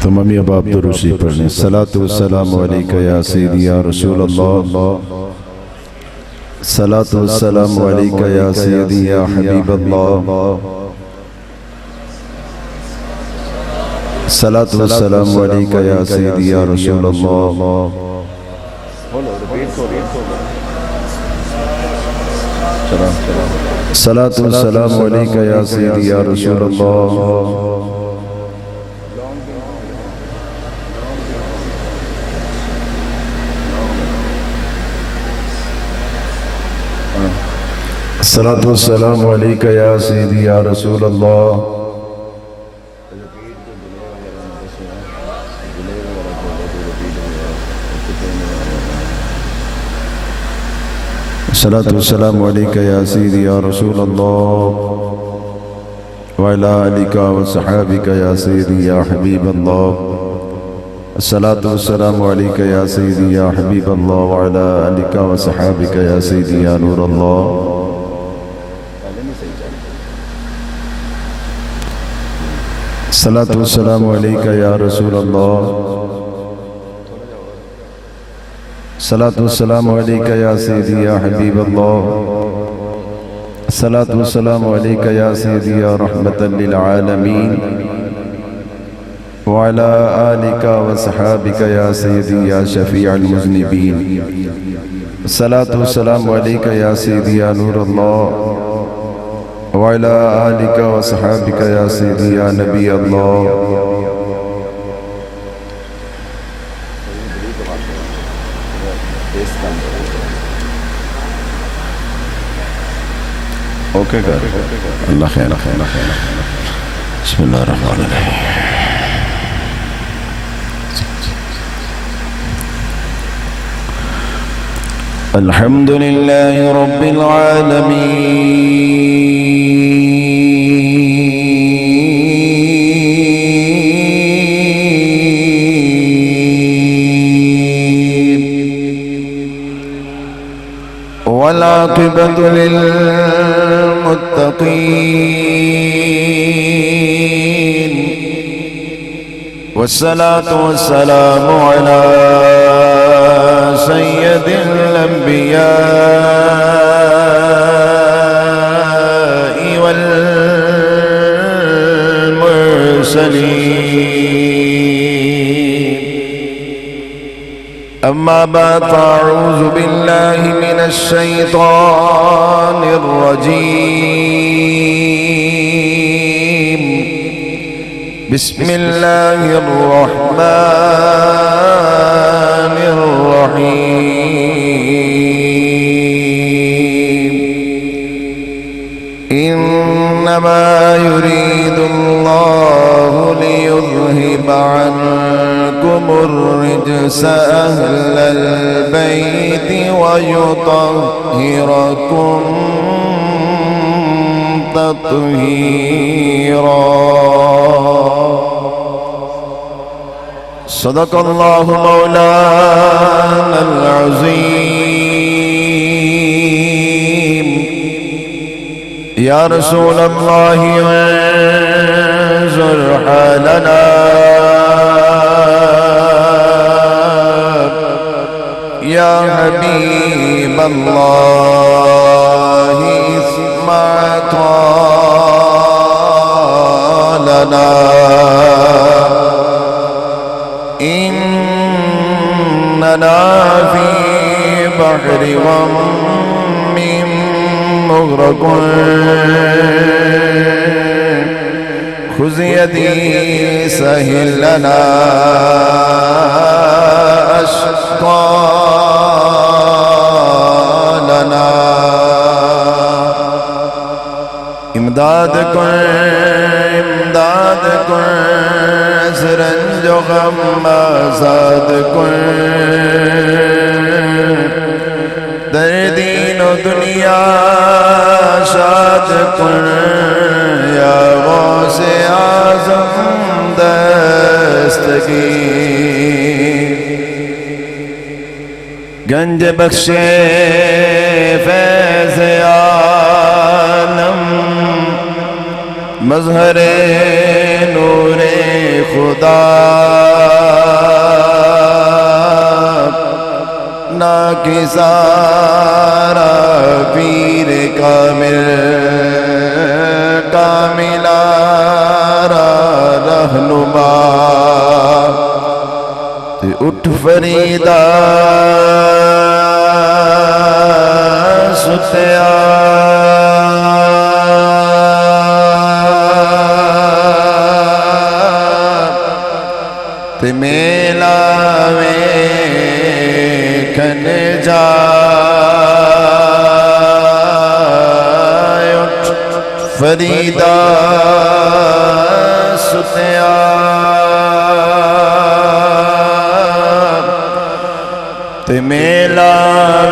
تمام اباب دروسی پڑھنے صلاة والسلام علیکہ یا سیدی یا رسول اللہ، صلاة والسلام علیکہ یا سیدی یا حبیب اللہ، صلاة والسلام علیکہ یا سیدی یا رسول اللہ، صلاة والسلام علیکہ یا سیدی یا رسول اللہ، صلاة والسلام علیکہ یا سیدی یا رسول اللہ، صلاة والسلام علیکہ یا سیدی یا رسول اللہ، وعلی آلکہ وصحابکہ یا سیدی یا حبیب اللہ، صلاة والسلام علیکہ یا سیدی یا حبیب اللہ، وعلی آلکہ وصحابکہ یا سیدی یا نور اللہ، صلاة والسلام علیکہ یا رسول اللہ، صلاة والسلام علیکہ یا سیدی یا حبیب اللہ، صلاة والسلام علیکہ یا سیدی یا رحمتا للعالمین، وعلی آلکہ وصحابکہ یا سیدی یا شفیع المذنبین، صلاة والسلام علیکہ یا سیدی یا نور اللہ، وعلی آلکہ وصحابکہ یا سیدی یا نبی اللہ، اوکے کر اللہ خیر بسم اللہ الرحمن الرحیم الحمد للہ رب العالمین والعاقبۃ للمتقین والصلاة والسلام علی سید الانبیاء والمرسلین اما بعد فاعوذ باللہ من الشیطان الرجیم بسم اللہ الرحمن الرحیم انما يريد الله ليذهب عنكم الرجس أهل البيت ويطهركم تطهيرا صدق الله مولانا العظيم يا رسول الله انظر حالنا يا حبيب الله اسمع قولنا إننا في بحر غم مغرق خذ يدي سهل لنا أشقالنا امداد کن سرنج و غم آزاد کن در دین و دنیا شاد کن یا غوث اعظم دستگیر گنج بخش فیض عالم مظہر نور خدا نا کسارا پیر کامل کاملارا رہنما تے اٹھ فریدا ستیا تے میلا ویکھن جا اٹھ فریدا ستیا تے میلا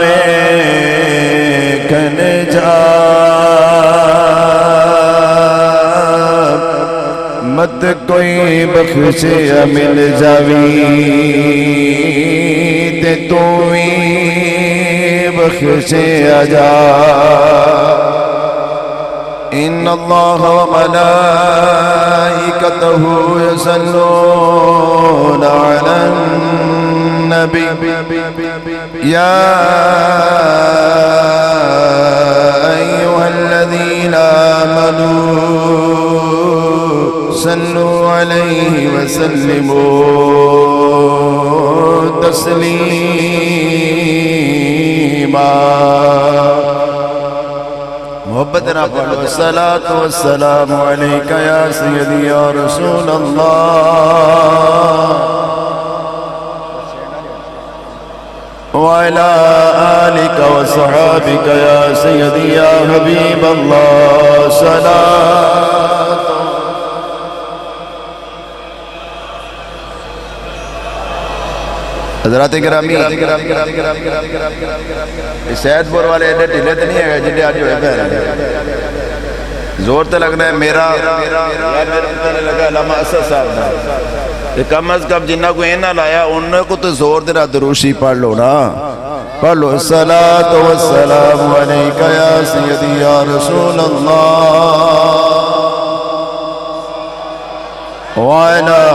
ویکھن جا مت کوئی بخشے مل جاوی تے تو ہی بخشے جا ان اللہ وملائکتہ یصلون علی النبی یا ایھا الذین آمنوا صلوا علیہ وسلموا تسلیما محبت نہ پڑھو الصلاۃ والسلام علیک یا سیدی یا رسول اللہ وعلى آلك وصحابك يا سيدي يا حبيب الله صلاة حضرات گرامی سید پور والے ایڈے ڈھیلے تو نہیں ہے جنہیں آج ہوئے پہنے زور تے لگنا ہے میرا لگا علامہ اسد صاحب دا کم از کم جنہ کو اینا لایا انہوں کو تو زور دینا دروشی پڑھ لو نا پڑھ لو الصلاۃ والسلام علیک یا سیدی یا رسول اللہ وعلى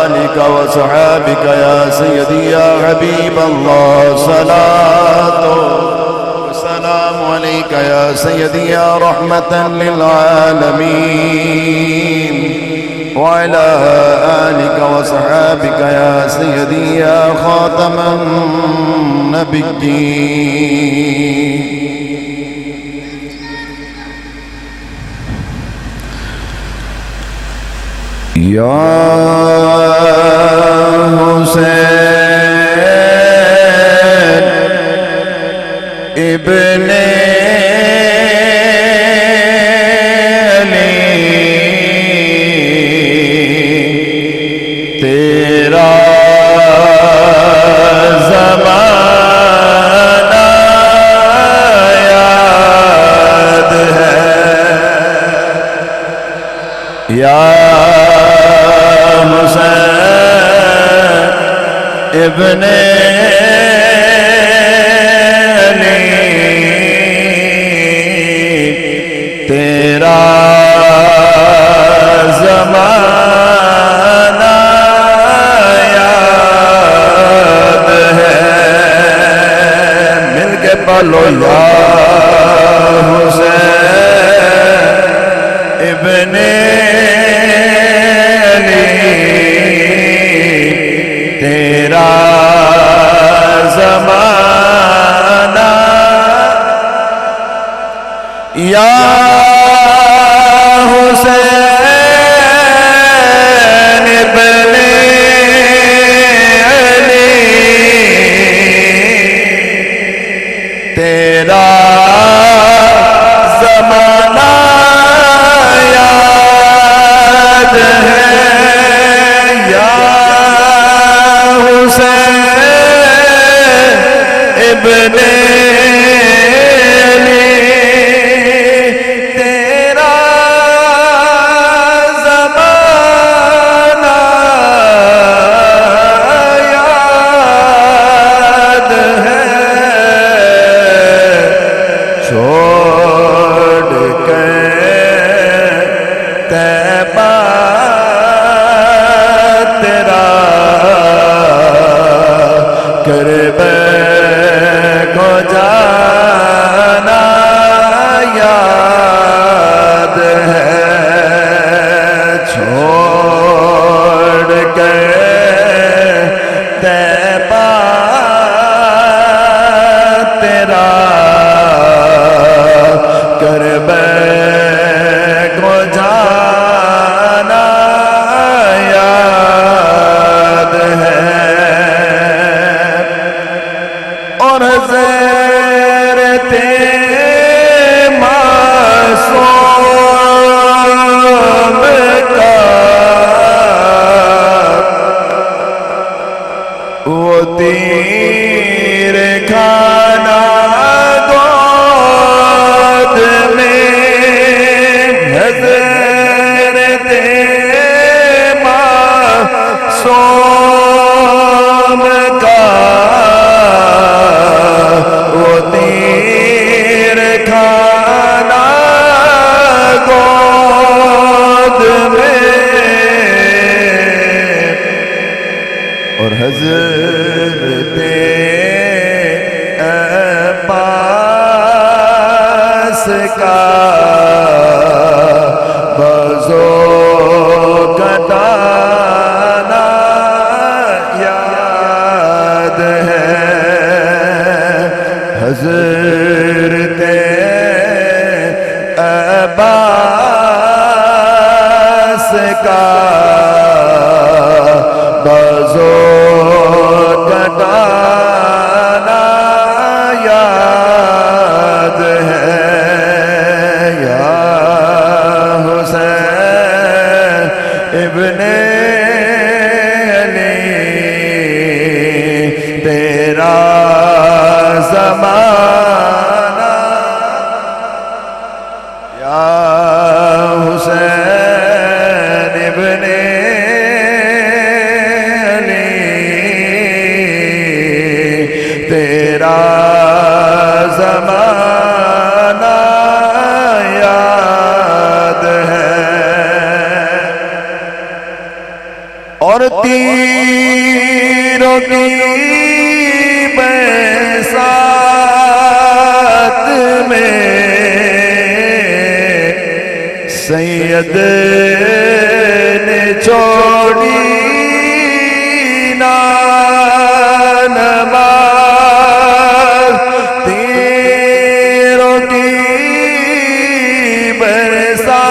آلك وصحابك يا سيدي يا حبيب الله صلاة والسلام عليك يا سيدي يا رحمة للعالمين وعلى آلك وصحابك يا سيدي يا خاتم النبيين یا حسین ابن علی تیرا زمانہ یاد ہے یا ابن علی تیرا زمانہ یاد ہے مل کے پالو یا حسین ابن تیرا زمانہ یا حسین ابن علی تیرا زمانہ یاد ہے یا ابن علی تیرا زمانہ یاد ہے چھوڑ کے طیبہ اور حضرت عباس کا بازو کٹانا یاد ہے حضرت عباس کا بازو کٹانا یاد ہے یا حسین ابن علی تیرا زمانہ یا حسین ابن تیرا زمانہ یاد ہے اور تیروں کی برسات میں سید نے چھوڑی نماز تیروں کی برسات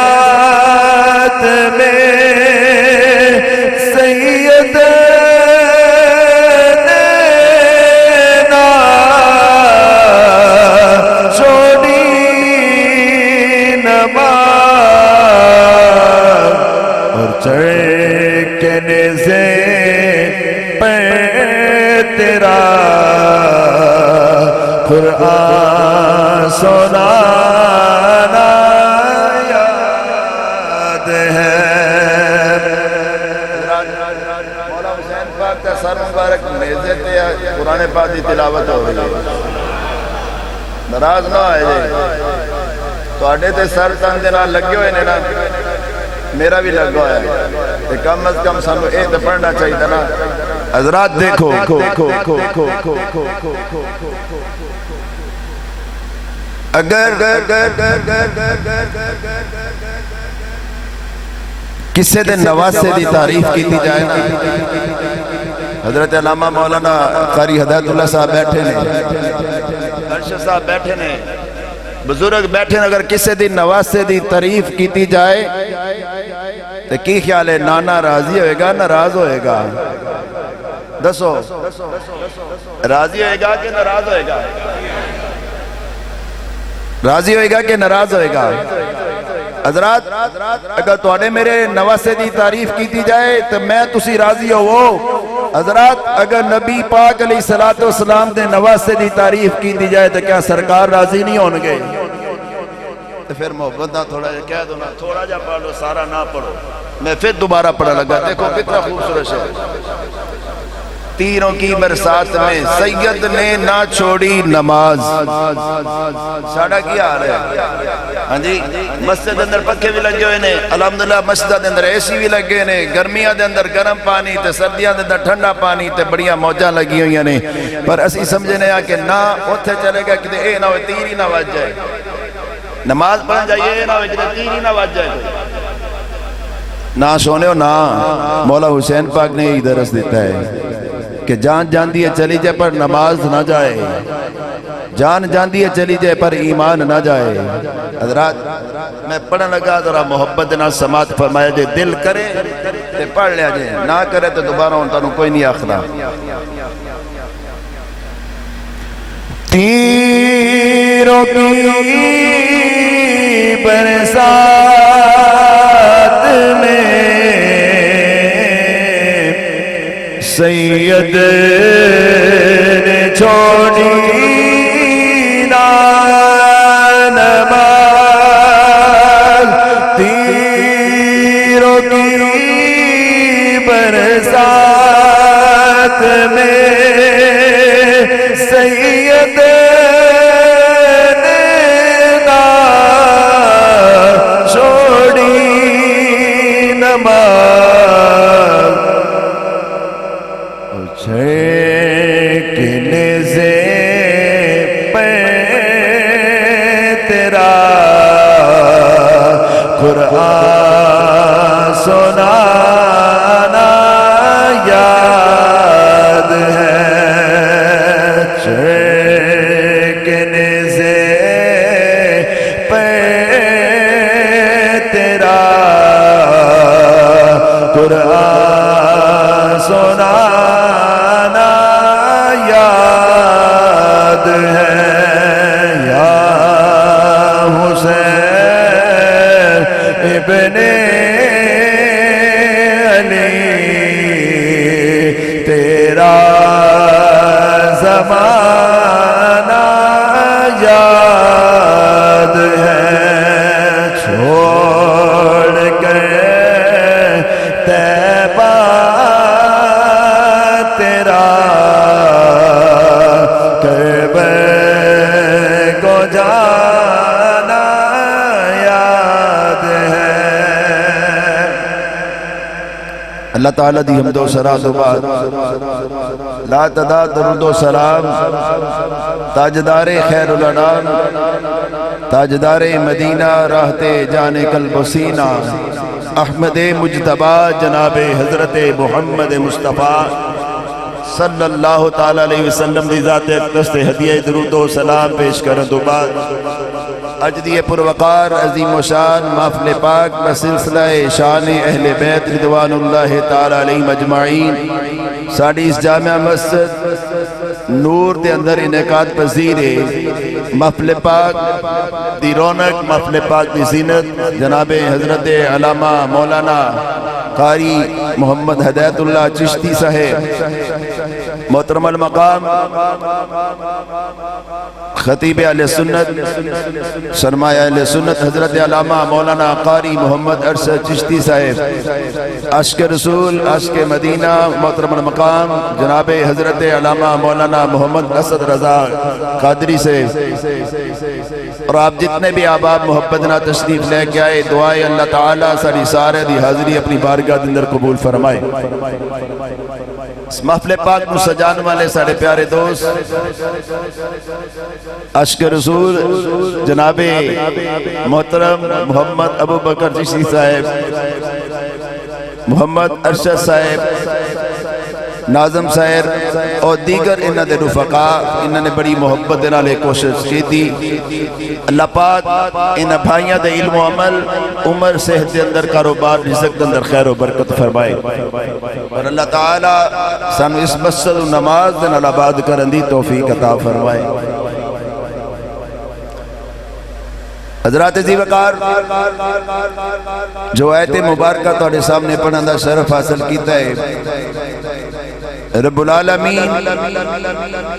میں سید نے چھوڑی نماز اور چڑھ کے نیزے پہ تیرا قرآن سنانا یاد ہے مولا حسین پاک کا سر مبارک نیزے تے قرآن پاک دی تلاوت ہو رہی ہے ناراض نہ آئے جائے تو آڈے تے سر تن دے نال لگے ہوئے نے نا میرا بھی لگا ہے کم از کم سانو اے تے پڑھنا چاہیے تھا نا حضرات دیکھو اگر کسی دے نواسے دی تعریف کی جائے نا حضرت علامہ مولانا قاری ہدایت اللہ صاحب بیٹھے نے ارشد صاحب بیٹھے نے بزرگ بیٹھے نے اگر کسی دی نواسے دی تعریف کی جائے تو کی خیال ہے نانا راضی ہوئے گا ناراض ہوئے گا دسو راضی ہوئے گا کہ ناراض ہوئے گا راضی ہوئے گا کہ ناراض ہوئے گا حضرات اگر توڑے میرے نواسے دی تعریف کی جائے تو میں تسی راضی ہو وہ حضرات اگر نبی پاک علیہ السلام دے نواسے دی تعریف کی جائے تو کیا سرکار راضی نہیں ہونگے تو پھر محبت نہ تھوڑا جا کہہ دو نا تھوڑا جا پڑھ لو سارا نہ پڑھو میں پھر دوبارہ پڑھا لگا دیکھو کتنا خوبصورت ہے تیروں کی برسات میں سید نے نہ چھوڑی نماز ساڑھا کیا حال ہے ہاں جی مسجد اندر پکھے بھی لگے ہوئے نے الحمدللہ مسجد اندر اے سی بھی لگے نے گرمیاں دے اندر گرم پانی تے سردیاں دے اندر ٹھنڈا پانی تے بڑیاں موجاں لگی ہوئی نے پر اسی سمجھنے آ کہ نہ اتھے چلے گا کہ اے نہ ہوئے تیر ہی نہ بج جائے نماز پڑھن جائیے اے نہ ہوئے کہ تیر ہی نہ بج جائے نہ سونے ہو نہ مولا حسین پاک نے ہی درس دیتا ہے کہ جان جان دیئے چلی جائے پر نماز نہ جائے جان جان دیئے چلی جائے پر ایمان نہ جائے حضرات میں پڑھن لگا ذرا محبت نہ سماعت فرمایا جائے دل کرے تے پڑھ لیا جائے نہ کرے تو دوبارہ ان تانوں کوئی نہیں آخرا تیروں کی برسات میں سید نے چھوڑی نماز تیروں کی برسات میں سید نے نہ چھوڑی نماز سنانا یاد ہے یا حسین ابن علی تیرا زمانہ یاد ہے چھوڑ کے طیبہ تیرا کعبے کو جانا یاد ہے۔ اللہ تعالیٰ دی حمد و ثنا تو بعد لا تعداد درود و سلام تاجدار خیر الانام تاجدار مدینہ راحتے جان قلب و سینہ احمد مجتبی جناب حضرت محمد مصطفیٰ صلی اللہ تعالیٰ علیہ وسلم دی ذات اقدس تے ہدیہ درود و سلام پیش کرن تو بعد اج دی پروقار عظیم و شان محفل پاک بسلسلہ شان اہل بیت رضوان اللہ تعالیٰ علیہ مجمعین ساڑی اس جامعہ مسجد نور دے اندر انعقاد پذیر ہے محفل پاک دی رونق محفل پاک دی زینت جناب حضرت علامہ مولانا قاری محمد ہدایت اللہ چشتی صاحب محترم المقام خطیب اہل سنت سرمایہ اہل سنت حضرت علامہ مولانا قاری محمد ارشد چشتی صاحب عاشق رسول عاشق مدینہ محترم المقام جناب حضرت علامہ مولانا محمد اسد رضا قادری سے اور آپ جتنے بھی احباب محبت نہ تشریف لے کے آئے دعائے اللہ تعالیٰ ساری سارے دی حاضری اپنی بارگاہ دے اندر قبول فرمائے۔ اس محفل پاک کو سجان والے سارے پیارے دوست عاشق رسول جناب محترم محمد ابو بکر چشتی صاحب محمد ارشد صاحب ناظم صاحب اور دیگر انہاں دے رفقاء انہاں نے بڑی محبت دے نال کوشش کی تھی۔ اللہ پاک انہاں بھائیاں دے علم و عمل عمر صحت دے اندر کاروبار رزق دے اندر خیر و برکت فرمائے اور اللہ تعالی سانو اس مسجد و نماز دے نال آباد کرن دی توفیق عطا فرمائے۔ حضرات عزیز وقار جو آیت مبارکہ تہاڈے سامنے پڑھن دا شرف حاصل کیتا ہے رب العالمین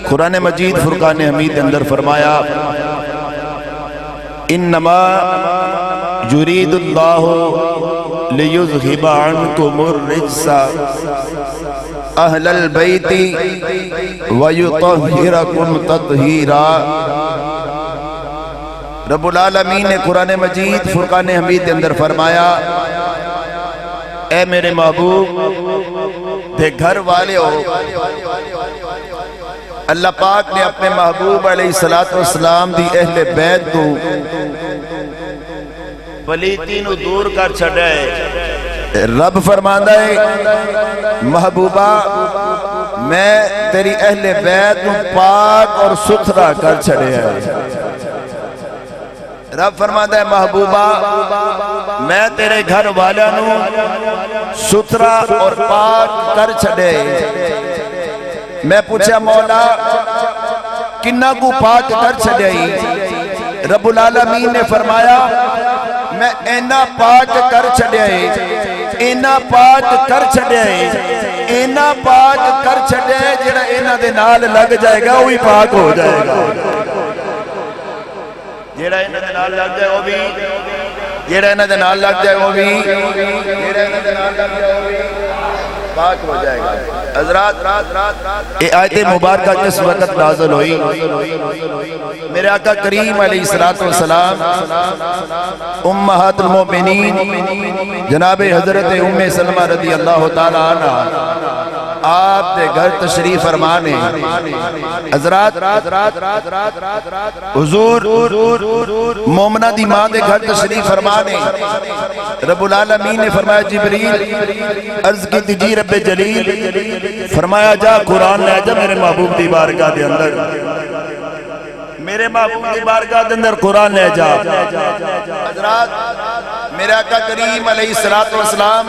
قرآن مجید فرقان حمید اندر فرمایا انما یرید اللہ لیذہب عنکم الرجس اہل البیت ویطہرکم تطہیرا۔ رب العالمین نے قرآن مجید فرقان حمید اندر فرمایا اے میرے محبوب تے گھر والے ہو، اللہ پاک نے اپنے محبوب علیہ السلام دی اہل بیت کو پلیتی نو دور کر چھڑے۔ رب فرماندہ ہے محبوبہ میں تیری اہل بیت کو پاک اور ستھرا کر چھڑے ہیں۔ رب فرماتا ہے محبوبہ میں تیرے گھر والوں ستھرا اور پاک کر چھڑے۔ میں پوچھا مولا کنہ کو پاک کر چھڑے؟ رب العالمین نے فرمایا میں اینا پاک کر چھڑے، اینا پاک کر چھڑے، اینا پاک کر چھڑے جڑا اینا دے نال لگ جائے گا وہی پاک ہو جائے گا۔ جیڑا انہاں دے نال لگ جائے وہ بھی جیڑا انہاں دے نال لگ جائے وہ بھی جیڑا انہاں دے نال لگ جائے وہ بھی پاک ہو جائے گا۔ حضرات یہ آیت مبارکہ کس وقت نازل ہوئی؟ میرے آقا کریم علیہ السلام امہات المومنین جناب حضرت ام سلمہ رضی اللہ تعالیٰ عنہ آپ دے گھر تشریف فرمانے۔ حضرات حضور مومنہ دی ماں دے گھر تشریف فرمانے۔ رب العالمین نے فرمایا جبریل عرض کی تجی رب جلیل فرمایا جا قرآن لے جا میرے محبوب دی بارگاہ دے اندر، میرے محبوب دی بارگاہ دے اندر قرآن لے جا۔ حضرات میرے آقا کریم علیہ السلام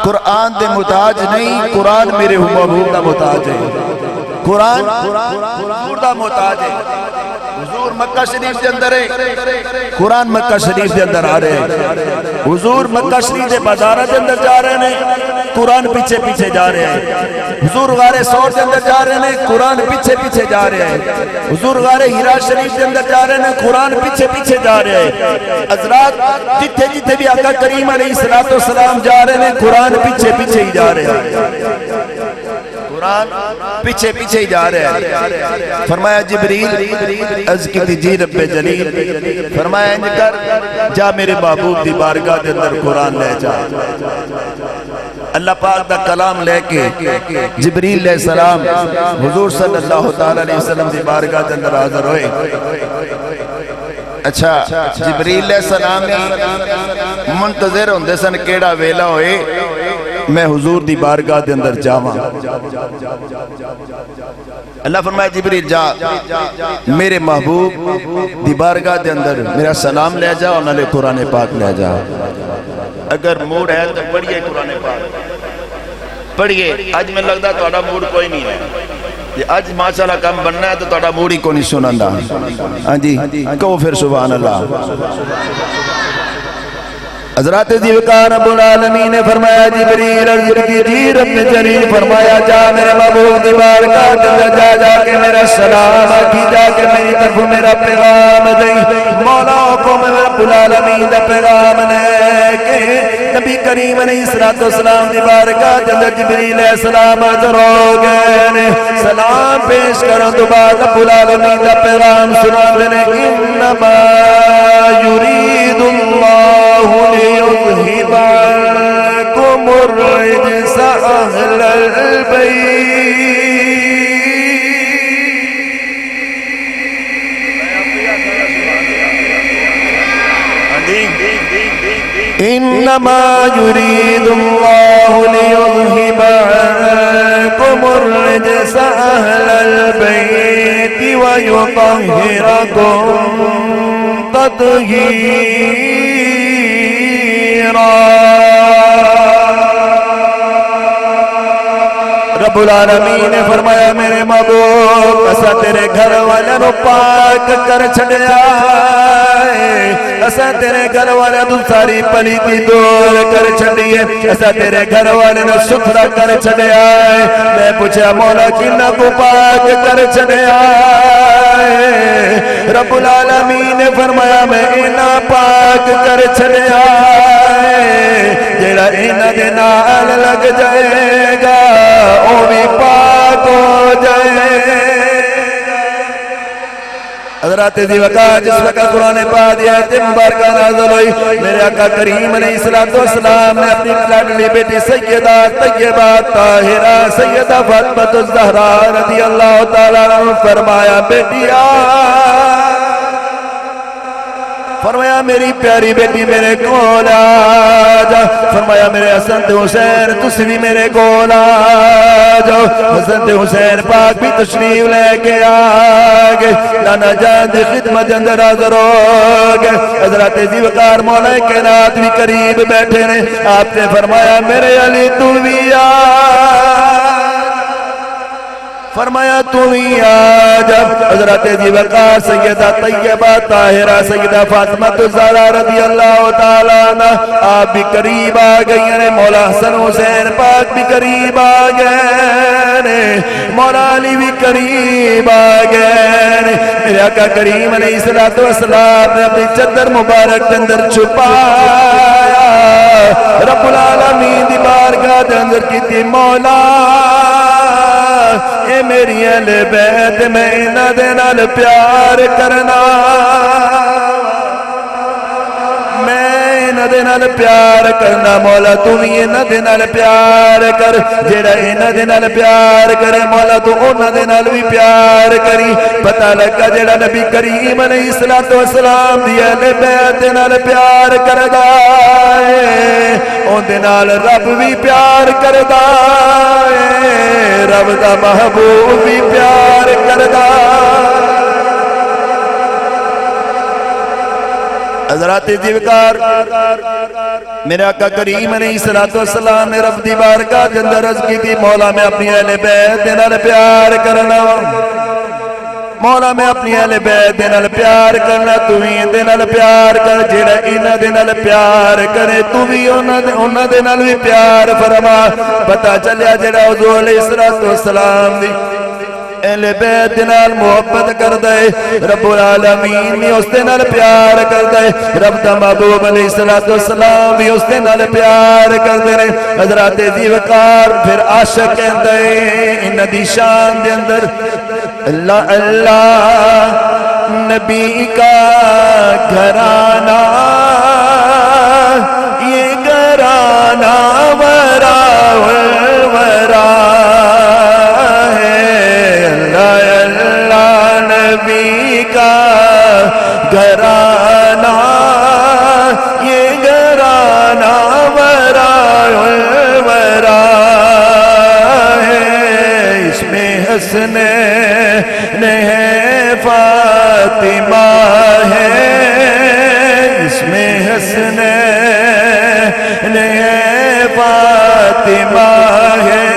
قرآن دے محتاج نہیں، قرآن میرے محبوب دا محتاج ہے، قرآن حضور دا محتاج ہے۔ حضور مکہ شریف دے اندر ہے، قرآن مکہ شریف دے اندر آ رہے ہیں، حضور مکہ شریف دے بازارہ دے اندر جا رہے ہیں، قرآن پیچھے پیچھے جا رہے ہیں، حضور غار سور دے اندر جا رہے ہیں، قرآن پیچھے پیچھے جا رہے ہیں، حضور غار ہیرا شریف دے اندر جا رہے ہیں، قرآن پیچھے پیچھے جا رہے ہیں۔ حضرات جتھے جتھے بھی آقا کریم علیہ السلام جا رہے ہیں، قرآن پیچھے پیچھے ہی جا رہے ہیں، قرآن پیچھے پیچھے ہی جا رہے ہیں۔ فرمایا جبریل عرض کی جی رب جلیل، فرمایا انج کر جا میرے محبوب دی بارگاہ دے اندر قرآن لے جا۔ اللہ پاک دا کلام لے کے جبریل علیہ السلام حضور صلی اللہ علیہ وسلم دی بارگاہ دے اندر حاضر ہوئے۔ اچھا جبریل علیہ السلام منتظر ہوندے سن کیڑا ویلا ہوئے میں حضور دی بارگاہ دے اندر جاواں۔ اللہ فرمایا جبریل جا میرے محبوب دی بارگاہ دے اندر میرا سلام لے جا اور نالے قرآن پاک لے جا۔ اگر موڈ ہے تو پڑھئے قرآن پاک، پڑھئے۔ آج میں لگتا ہے توڑا موڈ کوئی نہیں ہے، آج ماشاءاللہ کم بننا ہے تو توڑا موڈ ہی کو نہیں سنانا۔ ہاں جی کہو پھر سبحان اللہ۔ حضرات ذیوقار رب العالمین نے فرمایا جبریل عرض کی جی رب جلیل، فرمایا جا میرے محبوب دی بارگاہ کے اندر جا کے میرا سلام آکھی، جا کے میری طرف میرا پیغام دئی۔ مولا کو میں رب العالمین دا پیغام نے کہ نبی کریم علیہ السلام دی بارگاہ کے اندر جبریل علیہ السلام حاضر ہو گئے، سلام پیش کرن تو بعد رب العالمین دا پیغام سنا دینے انما یرید اللہ لِيُذْهِبَ عَنْكُمُ الرِّجْسَ أَهْلَ الْبَيْتِ إِنَّمَا يُرِيدُ اللَّهُ لِيُذْهِبَ عَنْكُمُ الرِّجْسَ أَهْلَ الْبَيْتِ وَيُطَهِّرَكُمْ تطہیرا۔ رب العالمین نے فرمایا میرے محبوب اسا تیرے گھر والے نو پاک کر چھڑیا ہے، اسا تیرے گھر والے تو ساری پلیتی دور کر چھڑیے، اسا تیرے گھر والے نو ستھرا کر چھڑیا ہے۔ میں پوچھا مولا کنہ کو پاک کر چھڑیا ہے؟ رب العالمین نے فرمایا میں اینا پاک کر چھڑیا ہے جیڑا اینا دے نال لگ جائے گا او بھی پاک ہو جائے گا۔ حضرات ذیوقار جس وقت قرآن پاک دی آیت مبارکہ نازل ہوئی، میرے آقا کریم علیہ السلام نے اپنی لاڈلی بیٹی سیدہ طیبہ طاہرہ سیدہ فاطمہ الزہرا رضی اللہ تعالیٰ عنہ فرمایا بیٹیا، فرمایا میری پیاری بیٹی میرے کول آجا، فرمایا میرے حسن تے حسین تسی بھی میرے کول آجا۔ حسن تے حسین پاک بھی تشریف لے کے آگے، نانا جان دی خدمت اندر حاضر ہو گئے۔ حضرت ذیوقار مولا کائنات بھی قریب بیٹھے نے، آپ نے فرمایا میرے علی تو بھی فرمایا تو ہی آجا۔ حضرت ذیوقار سیدہ طیبہ طاہرہ سیدہ فاطمہ الزہرا رضی اللہ تعالیٰ عنہ آپ بھی قریب آگئی ہیں، مولا حسن حسین پاک بھی قریب آگئے ہیں، مولا علی بھی قریب آگئے ہیں۔ میرے آقا کریم علیہ السلام نے اپنی چادر مبارک کے اندر چھپایا، رب العالمین دی بارگاہ کے اندر کی تھی مولا اے میری اہل بیت میں انہاں دے نال پیار کرنا، میں انہاں دے نال پیار کرنا، مولا تو بھی انہاں دے نال پیار کر، جیڑا انہاں دے نال پیار کرے مولا تو انہاں دے نال بھی پیار کری۔ پتہ لگا جیڑا نبی کریم علیہ السلام دی اہل بیت دے نال پیار کردا ہے اون دے نال رب بھی پیار کردا ہے، رب دا محبوب بھی پیار کردا۔ حضرات دیوکار میرے آقا کریم علیہ السلام نے رب دی بارگاہ کے اندر عرض کی تھی مولا میں اپنی اہل بیت دے نال پیار کرنا مولا میں اپنی اہل بیت دے نال پیار کرنا تو ہی دے نال پیار کر جڑا انہاں دے نال پیار کرے تو بھی انہاں دے نال بھی پیار فرما پتہ چلیا جڑا حضور علیہ السلام دی اہل بیت دے نال محبت کر دے رب العالمین بھی اس دے نال پیار کر دے رب دا محبوب علیہ السلام بھی اس دے نال پیار کر دے حضرات دیوکار پھر عاشق کہندے انہاں دی شان دے اندر اللہ اللہ نبی کا گھرانہ یہ گھرانہ ورا ورا ہے اللہ اللہ نبی کا گھرانہ یہ گھرانہ ورا ورا ہے اس میں حسنین ہے فاطمہ ہے اس میں حسنین ہے فاطمہ ہے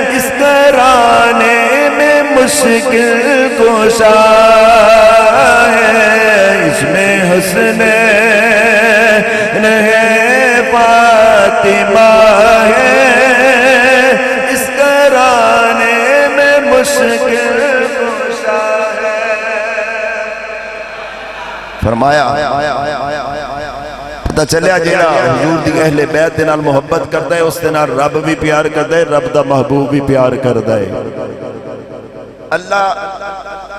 اس گھرانے میں مشکل کشا ہے اس میں حسنین ہے فاطمہ ہے اس گھرانے میں مشکل کشا ہے فرمایا پتہ چلیا جیڑا حضور دی اہل بیت دے نال محبت کردا ہے اس دے نال رب بھی پیار کردا ہے رب دا محبوب بھی پیار کردا ہے اللہ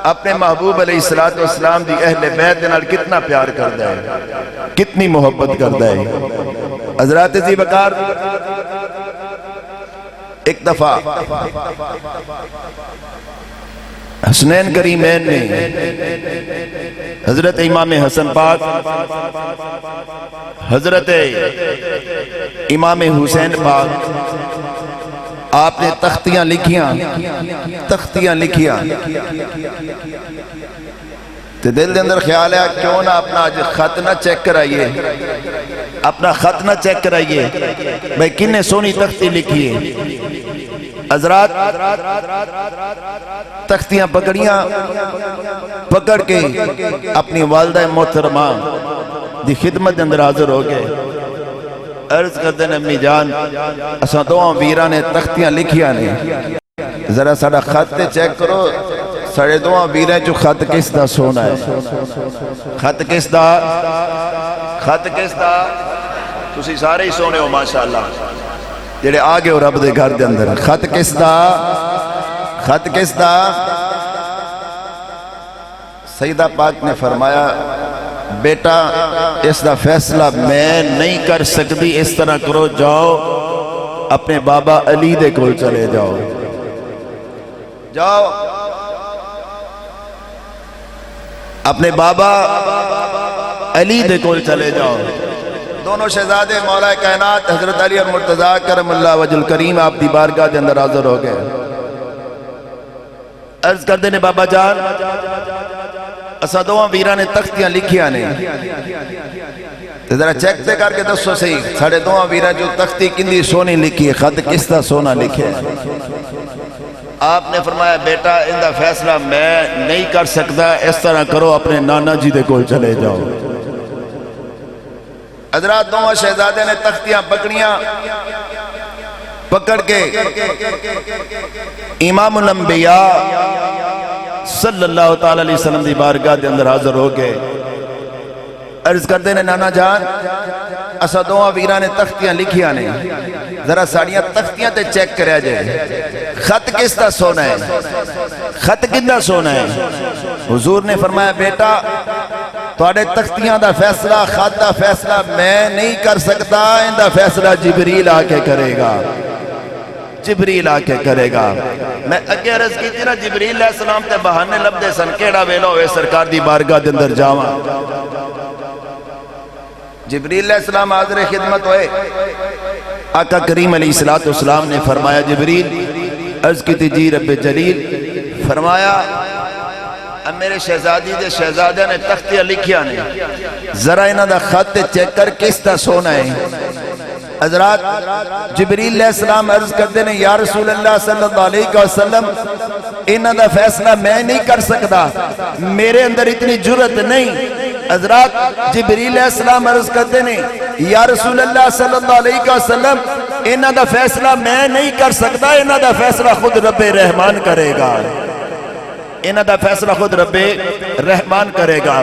اپنے محبوب علیہ السلام دی اہل بیت دے نال کتنا پیار کردا ہے کتنی محبت کردا ہے حضرات زی بکار ایک دفعہ حسنین کریمین نے حضرت امام حسن پاک حضرت امام حسین پاک آپ نے تختیاں لکھیاں تو دل دے اندر خیال ہے کیوں نہ اپنا خط نہ چیک کرائیے اپنا خط نہ چیک کرائیے بھئی کنے سونی تختی لکھیے حضرات تختیاں پکڑ کے اپنی والدہ محترمہ دی خدمت اندر حاضر ہو گئے عرض کرتے ہیں امی جان اساں دوہاں ویرہ نے تختیاں لکھیاں نے ذرا ساڑا خط چیک کرو ساڑے دوہاں ویرہ جو خط کس دا سونا ہے خط کس دا تسی سارے ہی سونے ہو ماشاءاللہ جڑے آگے ہو رب دے گھر دے اندر خط کس دا سیدہ پاک نے فرمایا بیٹا اس دا فیصلہ میں نہیں کر سکتی اس طرح کرو جاؤ اپنے بابا علی دے کول چلے جاؤ اپنے بابا علی دے کول چلے جاؤ دونوں شہزادے مولا کائنات حضرت علی اور مرتضیٰ کرم اللہ وجہ الکریم آپ دی بارگاہ دے اندر حاضر ہو گئے عرض کر دینے بابا جان اسا دوہاں ویرہ نے تختیاں لکھیاں نے ذرا چیک دے کر کے دسو صحیح ساڑھے دوہاں ویرہ جو تختی کندی سونی لکھی ہے خط کس دا سونا لکھے آپ نے فرمایا بیٹا اندہ فیصلہ میں نہیں کر سکتا اس طرح کرو اپنے نانا جی دے کول چلے جاؤ حضرات دوہاں شہزادے نے تختیاں پکڑ کے امام الانبیاء صلی اللہ تعالی علیہ وسلم دی بارگاہ دے اندر حاضر ہو گئے عرض کرتے ہیں نانا جان اسا دوہاں ویرہ نے تختیاں لکھیاں نے ذرا ساڑیاں تختیاں تے چیک کریا جائے خط کس دا سونا ہے خط کندہ سونا ہے حضور نے فرمایا بیٹا تواڈے تختیاں دا فیصلہ خط دا فیصلہ میں نہیں کر سکتا ان دا فیصلہ جبریل آ کے کرے گا جبریل آ کے کرے گا میں اگے عرض کی تھی نا جبریل علیہ السلام تے بہانے لب دے سن کیڑا ویلا ہوئے سرکار دی بارگاہ دے اندر جاواں جبریل علیہ السلام حاضر خدمت ہوئے آقا کریم علیہ السلام نے فرمایا جبریل عرض کی تھی جی رب جلیل فرمایا اب میرے شہزادی دے شہزادہ نے تختیاں لکھیا نے ذرا انہاں دا خط چیک کر کس طرح سونا ہے حضرات جبریل علیہ السلام عرض کرتے ہیں یا رسول اللہ صلی اللہ علیہ وسلم انہاں دا فیصلہ میں نہیں کر سکتا میرے اندر اتنی جرت نہیں حضرات جبریل علیہ السلام عرض کرتے ہیں یا رسول اللہ صلی اللہ علیہ وسلم انہاں دا فیصلہ میں نہیں کر سکتا انہاں دا فیصلہ خود رب رحمان کرے گا انہاں دا فیصلہ خود رب رحمان کرے گا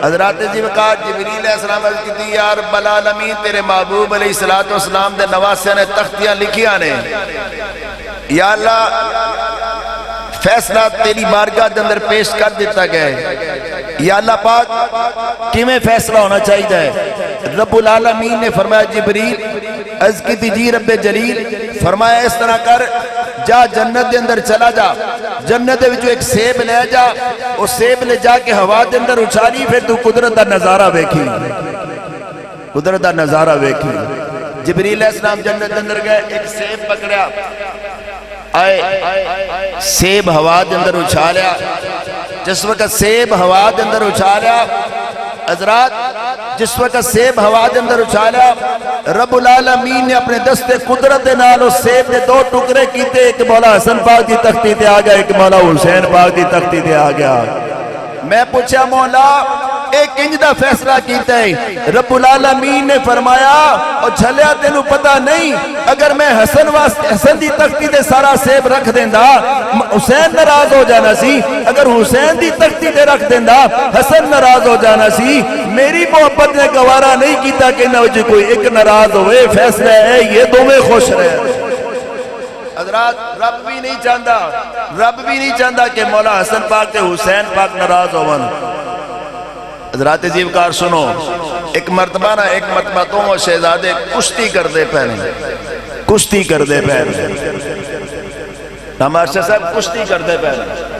حضرات جی وقات جبریل علیہ السلام عرض کی یا رب العالمین تیرے محبوب علیہ السلام دے نواسے نے تختیاں لکھیاں نے یا اللہ فیصلہ تیری بارگاہ دے اندر پیش کر دیتا گئے یا اللہ پاک کیویں فیصلہ ہونا چاہیے رب العالمین نے فرمایا جبریل عرض کی تھی جی رب جلیل فرمایا اس طرح کر جا جنت دے اندر چلا جا جنت دے وچوں ایک سیب لے جا اس سیب لے جا کے ہوا دے اندر اچھالی پھر تو قدرت دا نظارہ ویکھی قدرت دا نظارہ ویکھی جبریل علیہ السلام جنت دے اندر گئے ایک سیب پکڑیا آئے سیب ہوا دے اندر اچھالیا جس وقت سیب ہوا دے اندر اچھالیا حضرات جس وقت سیب ہوا دے اندر اچھالیا رب العالمین نے اپنے دست قدرت نال اس سیب نے دو ٹکڑے کیتے ایک مولا حسن پاک دی تختی تے آ گیا ایک مولا حسین پاک دی تختی تے آ گیا میں پوچھا مولا ایک انج دا فیصلہ کیتا ہے رب العالمین نے فرمایا اور جھلیا تینو پتہ نہیں اگر میں حسن دی تختی تے سارا سیب رکھ دیندہ حسین ناراض ہو جانا سی اگر حسین دی تختی تے رکھ دیندہ حسن ناراض ہو جانا سی میری محبت نے گوارا نہیں کیتا کہ نہ وجہ کوئی ایک ناراض ہوئے فیصلہ ہے یہ دو میں خوش رہے حضرات رب بھی نہیں چاہتا کہ مولا حسن پاک تے حسین پاک ناراض ہون حضرات زیوکار سنو ایک مرتبہ تو شہزادے کشتی کر دے پہنے ہمارے صاحب کشتی کر دے پہنے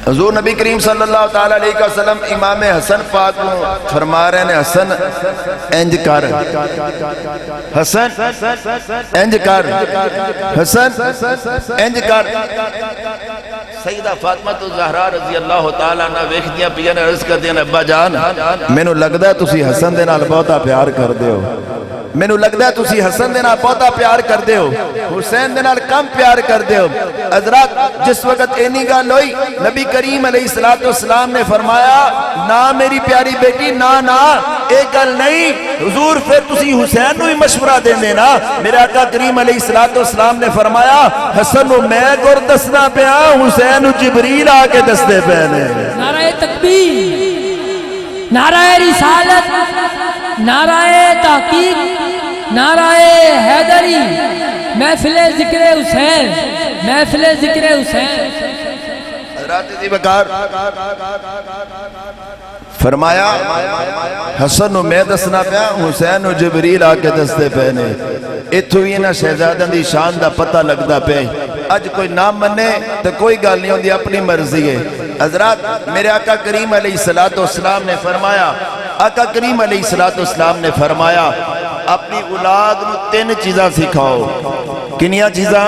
حضور نبی کریم صلی اللہ تعالیٰ علیہ وسلم امام حسن پاک کو فرما رہے ہیں حسن انج کر حسن انج کر حسن انج کر سیدہ فاطمہ الزہرا رضی اللہ تعالیٰ عنہ ویکھ دیاں پیاں نے عرض کر دیاں ابا جان مینو لگدا ہے تسی حسن دے نال بہتا پیار کر دے ہو مینو لگدا ہے تسی حسن دے نال بہتا پیار کر دے ہو حسین دے نال کم پیار کر دے ہو حضرات جس وقت اینی گل ہوئی نبی کریم علیہ السلام نے فرمایا نہ میری پیاری بیٹی نہ ایک گل نہیں حضور پھر تسی حسین نو ہی مشورہ دین دینا میرے آقا کریم علیہ السلام نے فرمایا حسن نو میں گر دسنا پیا حسین نو جبریل آ کے دستے پہنے نعرہ تکبیر نعرہ رسالت نعرہ تحقیق نعرہ حیدری محفل ذکر حسین محفل ذکر حسین حضرات دی بکار فرمایا حسن نو میں دسنا پیا حسین نو جبریل آ کے دستے پہنے اتھو ہی نہ شہزادہ دی شان دا پتہ لگدا پہ اج کوئی نام منے تو کوئی گل نہیں ہوندی اپنی مرضی ہے حضرات میرے آقا کریم علیہ السلام نے فرمایا آقا کریم علیہ السلام نے فرمایا اپنی اولاد نو تین چیزاں سکھاؤ کنیاں چیزاں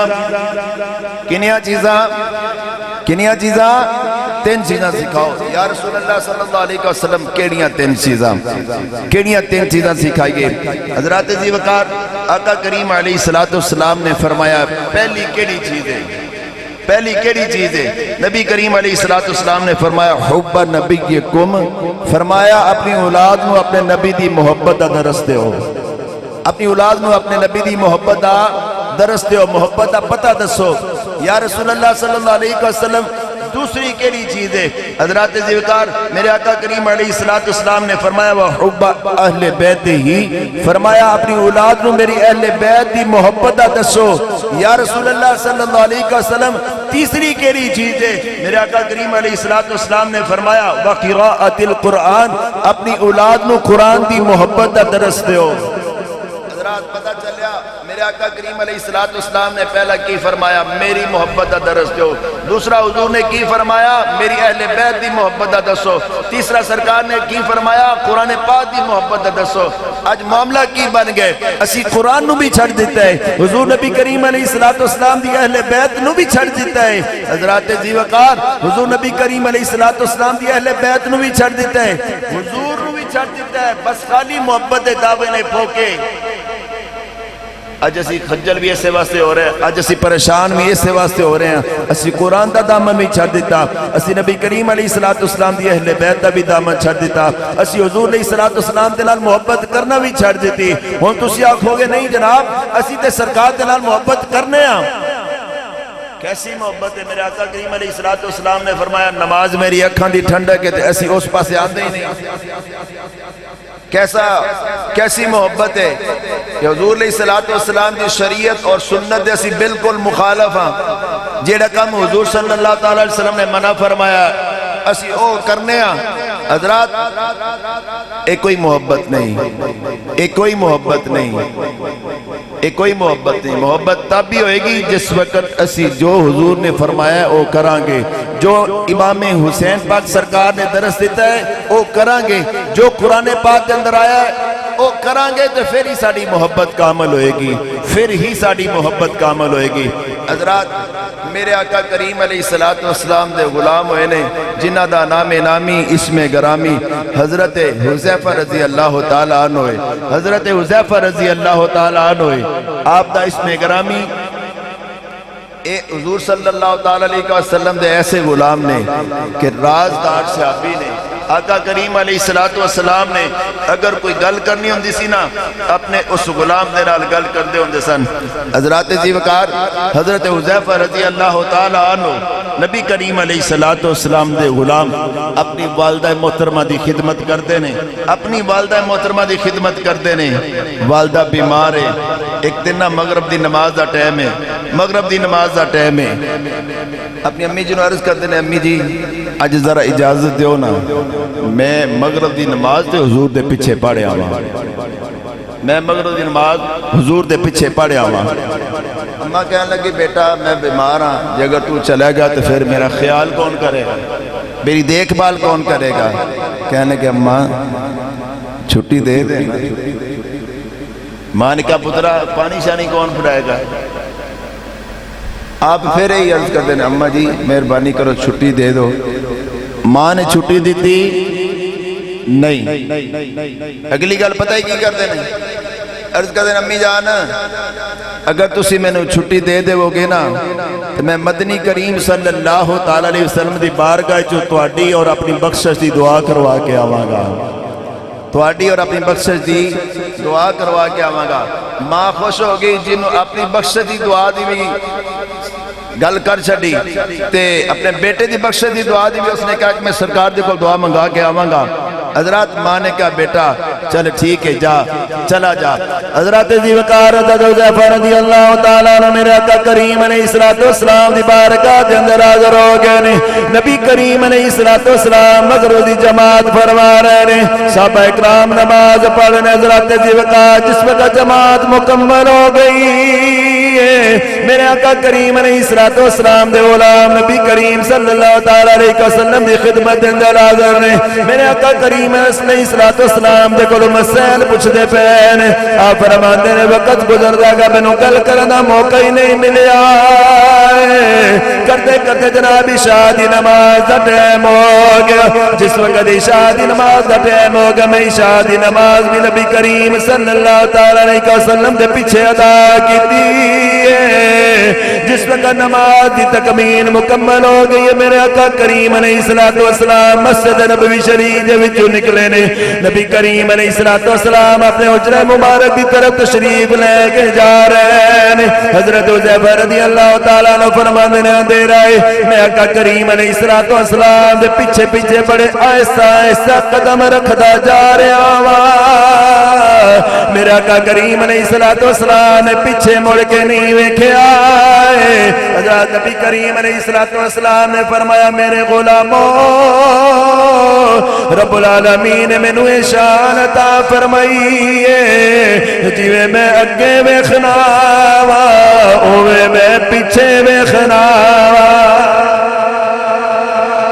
تین چیزاں سکھاؤ یا رسول اللہ صلی اللہ علیہ وسلم کیڑیاں تین چیزاں سکھائیے حضرات جی وقار آقا کریم علیہ السلام نے فرمایا پہلی کیڑی چیز ہے نبی کریم علیہ السلام نے فرمایا حب نبیکم فرمایا اپنی اولاد نو اپنے نبی دی محبت دا درس دیو اپنی اولاد نو اپنے نبی دی محبت دا درس دیو محبت دا پتہ دسو یا رسول اللہ صلی اللہ علیہ وسلم دوسری کیڑی چیز ہے حضرات زیوکار میرے آقا کریم علیہ السلام نے فرمایا وحب اہل بیت ہی فرمایا اپنی اولاد نو میری اہل بیت دی محبت دا دسو یا رسول اللہ صلی اللہ علیہ وسلم تیسری کیڑی چیز ہے میرے آقا کریم علیہ السلام نے فرمایا وقراءت القرآن اپنی اولاد نو قرآن دی محبت دا درس دیو حضرات پتہ چلیا میرے آقا کریم علیہ السلام نے پہلا کی فرمایا میری محبت دا درس دو، دوسرا حضور نے کی فرمایا میری اہل بیت دی محبت دا دسو، تیسرا سرکار نے کی فرمایا قرآن پاک دی محبت دا دسو۔ آج معاملہ کی بن گئے، اسی قرآن نو بھی چھڑ دیتا ہے، حضور نبی کریم علیہ السلام دی اہل بیت نو بھی چھڑ دیتا ہے، حضرات زیوکار حضور نبی کریم علیہ السلام دی اہل بیت نو بھی چھڑ دیتا ہے، حضور نو بھی چھڑ دیتا ہے، بس خالی محبت دعوے نے پھوکے۔ اج اسی خجل بھی اسے واسطے ہو رہے ہیں، اج اسی پریشان بھی اسے واسطے ہو رہے ہیں، اسی قرآن دا دامن بھی چھڑ دیتا، اسی نبی کریم علیہ السلام دی اہل بیت دا بھی دامن چھڑ دیتا، اسی حضور علیہ السلام دے نال محبت کرنا بھی چھڑ دیتی۔ ہن تسی آکھو گے نہیں جناب اسی تے سرکار دے نال محبت کرنے ہاں، کیسی محبت ہے؟ میرے آقا کریم علیہ السلام نے فرمایا نماز میری اکھاں دی ٹھنڈک ہے تے اسی اس پاسے آندے ہی نہیں۔ کیسی محبت ہے کہ حضور علیہ السلام دی شریعت اور سنت دے اسی بالکل مخالف ہاں، جیڑا کم حضور صلی اللہ علیہ وسلم نے منع فرمایا اسی او کرنے ہاں۔ حضرات ایک کوئی محبت نہیں، ایک کوئی محبت نہیں، ایک کوئی محبت نہیں۔ محبت تب بھی ہوئے گی جس وقت اسی جو حضور نے فرمایا ہے وہ کران گے، جو امام حسین پاک سرکار نے درس دیتا ہے وہ کران گے، جو قرآن پاک کے اندر آیا ہے وہ کران گے، تو پھر ہی ساڑی محبت کامل ہوئے گی، پھر ہی ساڑی محبت کامل ہوئے گی۔ حضرات میرے آقا کریم علیہ السلام دے غلام ہوئے نے جنہ دا نام نامی اسم گرامی حضرت حذیفہ رضی اللہ تعالیٰ عنہ ہوئے، حضرت حذیفہ رضی اللہ تعالیٰ عنہ ہوئے، آپ دا اسم گرامی اے حضور صلی اللہ علیہ وسلم دے ایسے غلام نے کہ رازدار صحابی نے آقا کریم علیہ السلام نے اگر کوئی گل کرنی ہوندی سی نا اپنے اس غلام دے نال گل کر دے ہوندے سن۔ حضرات زیوکار حضرت حذیفہ رضی اللہ تعالیٰ عنہ نبی کریم علیہ السلام دے غلام اپنی والدہ محترمہ دی خدمت کرتے نے، اپنی والدہ محترمہ دی خدمت کرتے نے، والدہ بیمار ہے، ایک دن مغرب دی نماز دا ٹائم ہے، مغرب دی نماز دا ٹائم ہے، اپنی امی جی نو عرض کرتے ہیں امی جی اج ذرا اجازت دیو نا میں مغرب دی نماز تے حضور دے پیچھے پڑھے آواں، میں مغرب دی نماز حضور دے پیچھے پڑھے آواں۔ اماں کہنے لگی بیٹا میں بیمار ہاں، اگر تو چلے گا تو پھر میرا خیال کون کرے گا، میری دیکھ بھال کون کرے گا؟ کہنے لگے اماں چھٹی دے دے، ماں نے کہا پترا پانی شانی کون پھڑائے گا؟ آپ پھر ہی عرض کرتے ہیں اماں جی مہربانی کرو چھٹی دے دو۔ ماں نے چھٹی دیتی نہیں، اگلی گل پتہ ہی کی کرتے ہیں، عرض کرتے ہیں امی جان اگر تسی میں نے چھٹی دے دے وہ گے نا تو میں مدنی کریم صلی اللہ علیہ وسلم دی بارگاہ جو تواڈی اور اپنی بخشش دی دعا کروا کے آواں گا، تواڈی اور اپنی بخشش دی دعا کروا کے آواں گا۔ ماں خوش ہو گئی جنہوں اپنی بخشش دی دعا دی بھی گل کر چھڑی تے اپنے بیٹے دی بخشش دی دعا دی بھی اس نے کہا کہ میں سرکار دے کو دعا منگا کے آواں گا۔ حضرات ماں نے کہا بیٹا چل ٹھیک ہے جا، چلا جا۔ حضرات زیوکار حضرت حذیفہ رضی اللہ تعالیٰ عنہ میرے آقا کریم علیہ السلام دی بارگاہ دے اندر حاضر ہو گئے نے، نبی کریم علیہ السلام مغرب دی جماعت فرما رہے نے، صحابہ اکرام نماز پڑھنے۔ حضرات زیوکار جس وقت جماعت مکمل ہو گئی ہے میرے آقا کریم علیہ السلام دے غلام نبی کریم صلی اللہ علیہ وسلم دی خدمت اندر حاضر نے، میرے آقا کریم علیہ السلام دے کولوں مسائل پوچھدے پئے نے، آپ فرماندے نے وقت گزردا گیا مینوں گل کرن دا موقع ہی نہیں ملیا، کرتے کرتے جناب عشاء دی نماز دا ٹائم ہو گیا۔ جس وقت عشاء دی نماز دا ٹائم ہو گیا میں عشاء دی نماز بھی نبی کریم صلی اللہ علیہ وسلم دے پیچھے ادا کیتی ہے۔ جس وقت نماز دی تکمیل مکمل ہو گئی ہے میرے آقا کریم علیہ السلام مسجد نبوی شریف دے وچوں نکلے نے، نبی کریم علیہ السلام اپنے حجرہ مبارک دی طرف تشریف لے کے جا رہے ہیں۔ حضرت حذیفہ رضی اللہ تعالیٰ عنہ فرماندے نے اندھیرا ہے میں آقا کریم علیہ السلام دے پیچھے پیچھے بڑے آہستہ آہستہ قدم رکھدا جا رہا وا، میرے آقا کریم علیہ السلام نے پیچھے مڑ کے نہیں ویکھیا۔ حضرت نبی کریم علیہ السلام نے فرمایا میرے غلاموں رب العالمین نے مینوں شان عطا فرمائی ہے جویں میں اگے ویکھنا پیچھے ویکھنا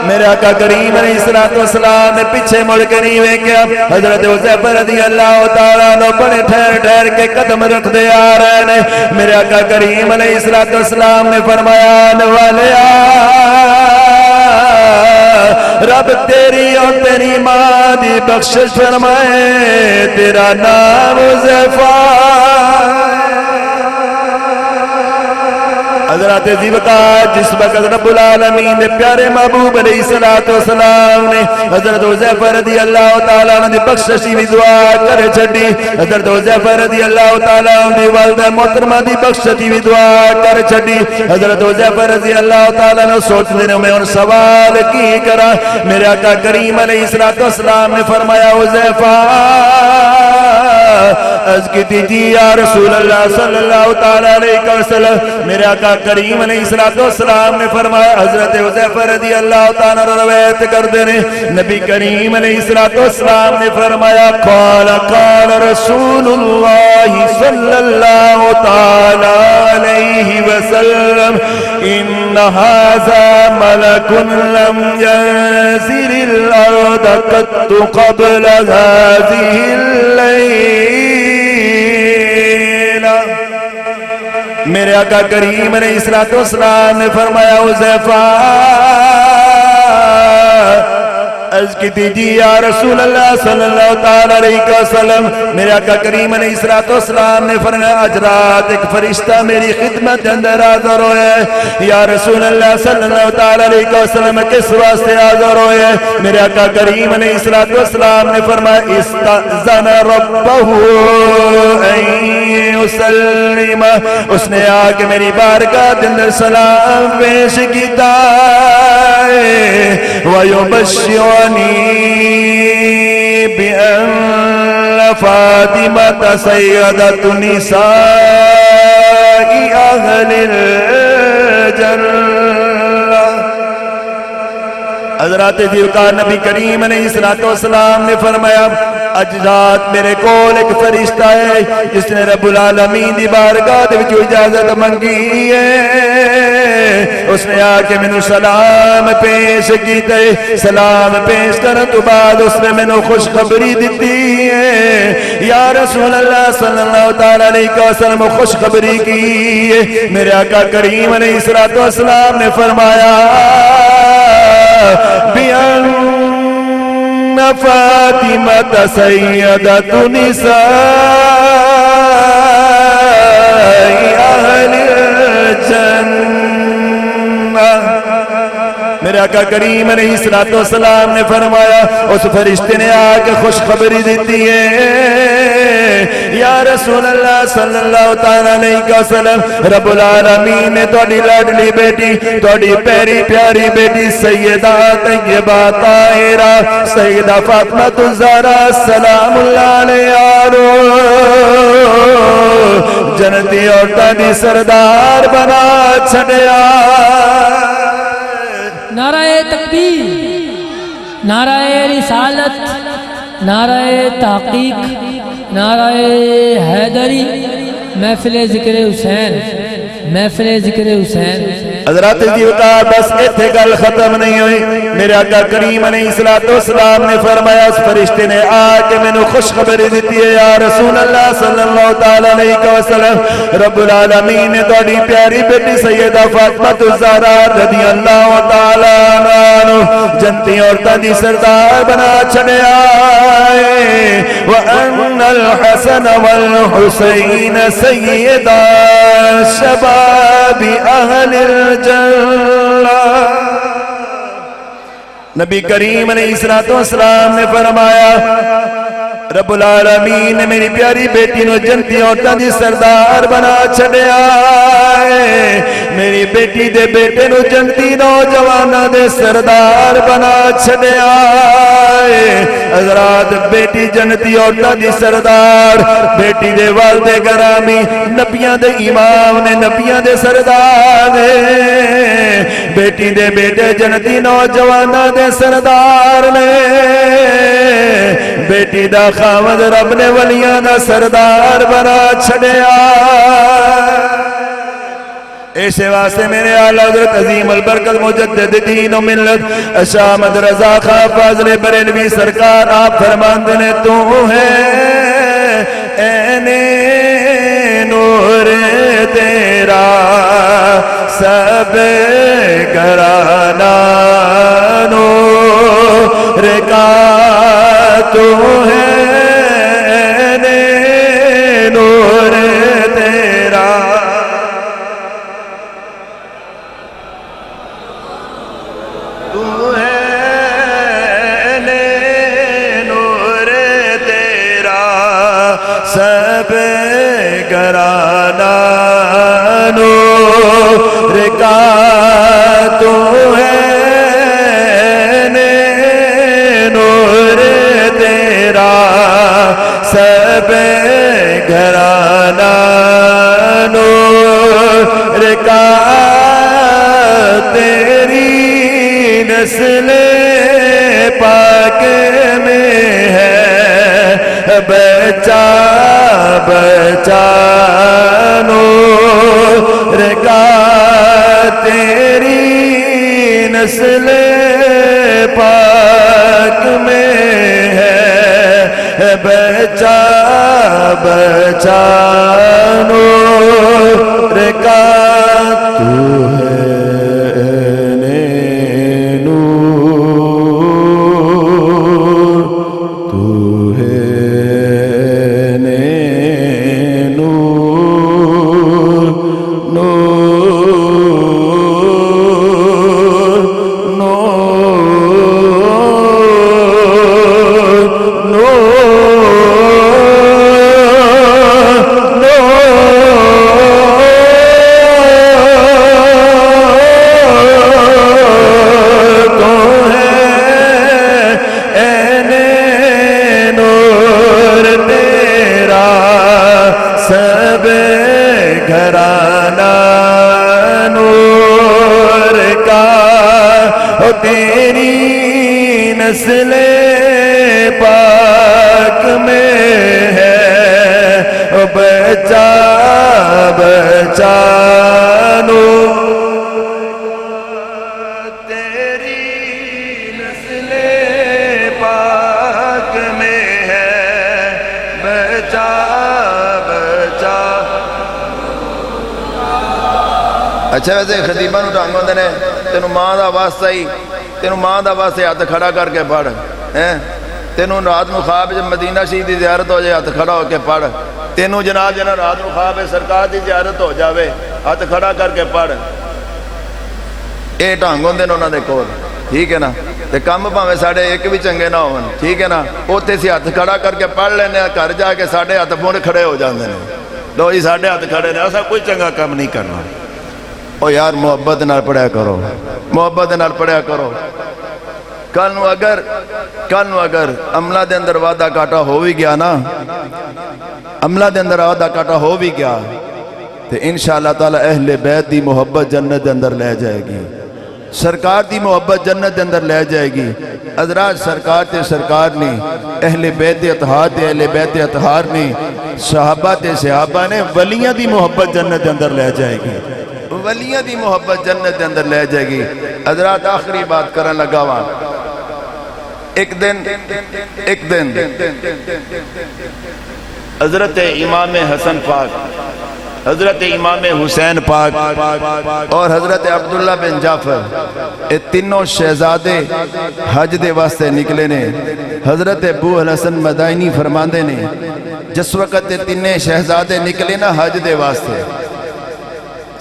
میرے آقا کریم علیہ السلام نے پیچھے مڑ کے نہیں ویکھیا حضرت حذیفہ رضی اللہ تعالیٰ عنہ بڑے ٹھہر ٹھہر کے قدم رکھ دے آ رہے ہیں میرے آقا کریم علیہ السلام نے فرمایا نوالیا رب تیری اور تیری ماں دی بخشش فرمائے تیرا نام حذیفہ حضرت زیوکات جس وقت رب العالمین نے پیارے محبوب علیہ السلام نے حضرت حذیفہ رضی اللہ تعالیٰ عنہ دی بخششی بھی دعا کر چھڑی حضرت حذیفہ رضی اللہ تعالیٰ عنہ دی والدہ محترمہ دی بخششی بھی دعا کر چھڑی حضرت حذیفہ رضی اللہ تعالیٰ عنہ سوچ دینے میں ان سوال کی کرا میرے آقا کریم علیہ السلام نے فرمایا حذیفہ عرض کی تھی یا رسول اللہ صلی اللہ تعالیٰ علیہ وسلم میرے آقا کریم علیہ السلام نے فرمایا حضرت حذیفہ رضی اللہ تعالیٰ روایت کر دینے نبی کریم علیہ السلام نے فرمایا قال قال رسول اللہ صلی اللہ تعالیٰ علیہ وسلم ان هذا ملک لم ينزل الارض قط قبل هذه الليل میرے آقا کریم علیہ السلام نے فرمایا حذیفہ عرض کی تھی یا رسول اللہ صلی اللہ تعالیٰ علیہ وسلم میرے آقا کریم علیہ السلام نے فرمایا آج رات ایک فرشتہ میری خدمت اندر حاضر ہوئے یا رسول اللہ صلی اللہ تعالیٰ علیہ وسلم کس واسطے حاضر ہوئے میرے آقا کریم علیہ السلام نے فرمایا استأذن ربہ ان یسلم اس نے آ کے میری بارگاہ کے اندر سلام پیش کیتا وَيُبَشِّرُنِي بِأَنَّ فَاطِمَةَ سَيِّدَةُ نِسَاءِ أَهْلِ الْجَنَّةِ حضرات دیوکار نبی کریم علیہ السلام نے فرمایا اج رات میرے کول ایک فرشتہ ہے جس نے رب العالمین دی بارگاہ دے وچ اجازت منگی ہے اس نے آ کے مینوں سلام پیش کیتے سلام پیش کرن تو بعد اس نے مینوں خوشخبری دتی ہے یا رسول اللہ صلی اللہ تعالی علیہ وسلم خوشخبری کی ہے میرے آقا کریم علیہ السلام نے فرمایا بِأَنَّ فَاطِمَةَ سَيِّدَةُ نِسَاءِ أَهْلِ الْجَنَّةِ میرے آقا کریم علیہ السلام نے فرمایا اس فرشتے نے آ کے خوشخبری دیتی ہے یا رسول اللہ صلی اللہ تعالیٰ علیہ وسلم رب العالمین نے توڑی لاڈلی بیٹی توڑی پیری پیاری بیٹی سیدہ طیبہ طاہرہ سیدہ فاطمہ الزہرا سلام اللہ علیہ جنتی عورتاں دی سردار بنا چھڑیا نعرہ تکبیر نعرہ رسالت نعرہ تحقیق نعرہ حیدری محفل ذکر حسین محفل ذکر حسین حضرات دیوکار بس ایتھے گل ختم نہیں ہوئی میرے آقا کریم علیہ السلام نے فرمایا اس فرشتے نے آ کے میں نے خوشخبری دیتی ہے یا رسول اللہ صلی اللہ تعالیٰ علیہ وسلم رب العالمین نے توڑی پیاری بیٹی سیدہ فاطمہ الزہرا رضی اللہ تعالیٰ عنہ جنتی عورتاں دی سردار بنا چھڑے آئے وَأَنَّ الْحَسَنَ وَالْحُسَيْنَ سَيِّدَا شَبَابِ أَهْلِ الْجَنَّةِ نبی کریم علیہ السلام نے فرمایا رب العالمین نے میری پیاری بیٹی نو جنتی عورتاں دی سردار بنا چھڑیا میری بیٹی دے بیٹے نو جنتی نوجواناں دے سردار بنا چھڑیا حضرات بیٹی جنتی عورتاں دی سردار بیٹی دے والد گرامی نبیاں دے امام نے نبیاں دے سردار بیٹی دے بیٹے جنتی نوجواناں دے سردار نے بیٹی دا خامد رب نے ولیاں دا سردار بنا چھڑیا ایسے واسطے میرے اعلیٰ حضرت عظیم البرکت مجدد دین و ملت شاہ احمد رضا خان فاضل بریلوی سرکار آپ فرماندے نے تو ہے عین نور تیرا سب گھرانہ نور کا تو ہے عین نور تیرا تو ہے عین نور تیرا سب گھرانہ نور کا تو ہے عین نور تیرا سب گھرانہ نور کا تیری نسل پاک میں ہے بچہ بچہ نور کا تیری نسل پاک میں ہے بچہ بچہ نور کا تو ہے تیری نسل پاک میں ہے بچہ بچہ تیری نسل پاک میں ہے بچہ بچہ اچھا ویسے خطیبہ نو ڈھنگ ہوندے نے تینوں ماں دا واسطہ ہی تینوں ماں دا واسطے ہاتھ کھڑا کر کے پڑھ تینوں رات نو خواب جب مدینہ شریف دی زیارت ہو جائے ہاتھ کھڑا ہو کے پڑھ تینوں جناب رات نو خواب سرکار دی زیارت ہو جاوے ہاتھ کھڑا کر کے پڑھ اے ڈھنگ ہوندے نے انہاں دے کول ٹھیک ہے نا تے کم بھاویں ساڈے ایک بھی چنگے نہ ہون ٹھیک ہے نا اوتھے سی ہاتھ کھڑا کر کے پڑھ لینے گھر جا کے ساڈے ہاتھ مڑ کھڑے ہو جاندے نے لو جی ساڈے ہاتھ کھڑے نے اساں کوئی چنگا کم نہیں کرنا او یار محبت نال پڑھیا کرو محبت نال پڑھیا کرو کل نو اگر عملہ دے اندر وعدہ کاٹا ہو بھی گیا نا عملہ دے اندر وعدہ کاٹا ہو بھی گیا تو انشاءاللہ تعالی اہل بیت دی محبت جنت دے اندر لے جائے گی سرکار دی محبت جنت دے اندر لے جائے گی حضرات سرکار تے سرکار نے اہل بیت اطہار تے اہل بیت اطہار نے صحابہ تے صحابہ نے ولیاں دی محبت جنت دے اندر لے جائے گی ولیاں دی محبت جنت دے اندر لے جائے گی حضرات آخری بات کرن لگا وہاں ایک دن حضرت امام حسن پاک حضرت امام حسین پاک اور حضرت عبداللہ بن جعفر یہ تینوں شہزادے حج دے واسطے نکلے نے حضرت ابو الحسن مدائنی فرماندے نے جس وقت تینے شہزادے نکلے نا حج دے واسطے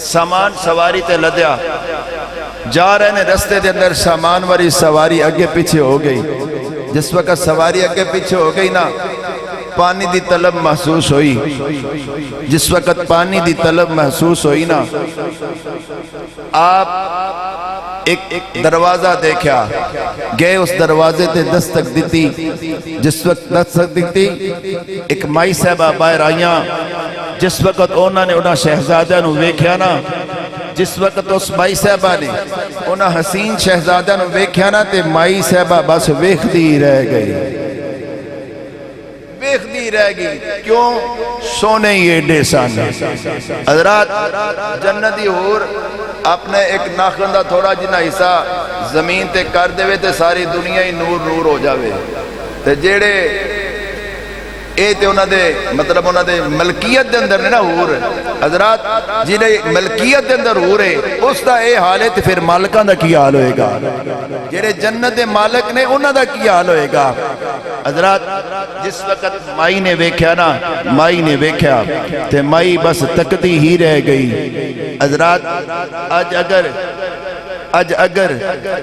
سامان سواری تے لدیا جا رہے نے رستے دے اندر سامان والی سواری اگے پیچھے ہو گئی جس وقت سواری اگے پیچھے ہو گئی نا پانی دی طلب محسوس ہوئی جس وقت پانی دی طلب محسوس ہوئی نا آپ ایک دروازہ دیکھا گئے اس دروازے تے دستک دیتی جس وقت دستک دیتی ایک مائی صاحبہ باہر آئیاں جس وقت انہوں نے انہاں شہزادہ نو ویکھیا نا جس وقت اس مائی صاحبہ نے انہاں حسین شہزادہ نو ویکھیا نا تے مائی صاحبہ بس ویکھ دی رہ گئی رہ گئی، کیوں؟ سونے ہی ایڈے سن۔ حضرات جنتی حور اپنے ایک ناخن دا تھوڑا جنہ حصہ زمین تے کر دے تے ساری دنیا ہی نور نور ہو جاوے، تے جیڑے اے تے انہاں دے مطلب انہاں دے ملکیت دے اندر نے نا حور، حضرات جنہیں ملکیت دے اندر حور ہے اس دا اے حال ہے تے پھر مالکاں دا کی حال ہوئے گا؟ جڑے جنت دے مالک نے انہاں دا کی حال ہوئے گا؟ حضرات جس وقت مائی نے ویکھیا نا، مائی نے ویکھیا تے مائی بس تکتی ہی رہ گئی۔ حضرات اج اگر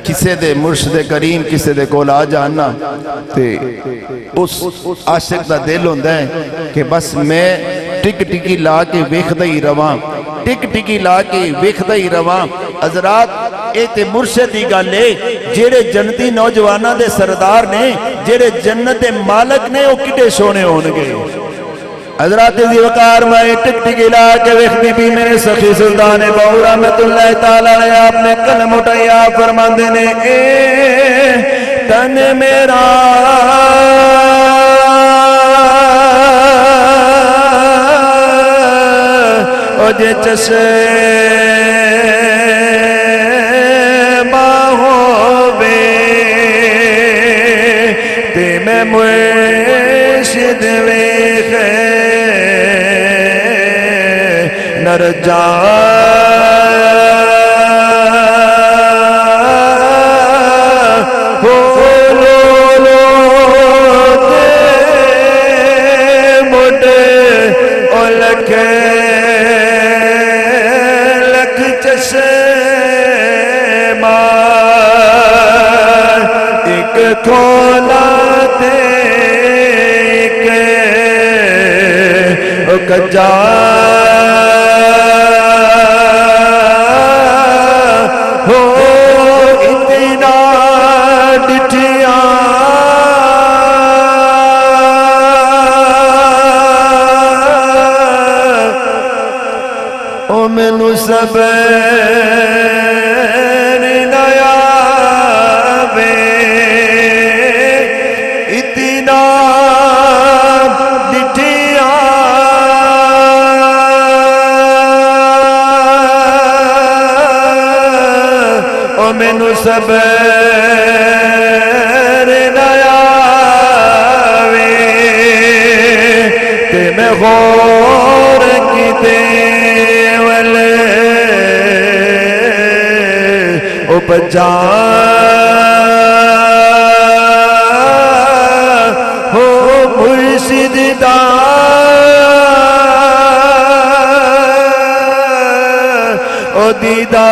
کسے دے مرشد کریم کسے دے کول آ جانا تے اس عاشق دا دل ہوندا ہے کہ بس میں ٹک ٹکی لا کے ویکھدا ہی رواں، ٹک ٹکی لا کے ویکھدا ہی رواں۔ حضرات اے تے مرشد دی گل ہے، جڑے جنتی نوجواناں دے سردار نے، جڑے جنت دے مالک نے، او کڈے سونے ہون گے۔ حضرات دی وقار میں ٹک ٹکی لا کے ویکھدی بھی میرے سخی سلطان بہو رحمت اللہ تعالی علیہ آپ نے قلم اٹھایا فرماندے نے اے تن میرا او جے چشے ہووے تے میں مرشد ویکھے نر جا ہو لو تے مڈے او لکھے لکھ چشمہ ایک کھولا تے ایک کجا مینو صبر نیا وے اتنا ڈٹھیا او مینو صبر نیا وے تے میں غور کیتے بجا ہو مرشد دا او دیدار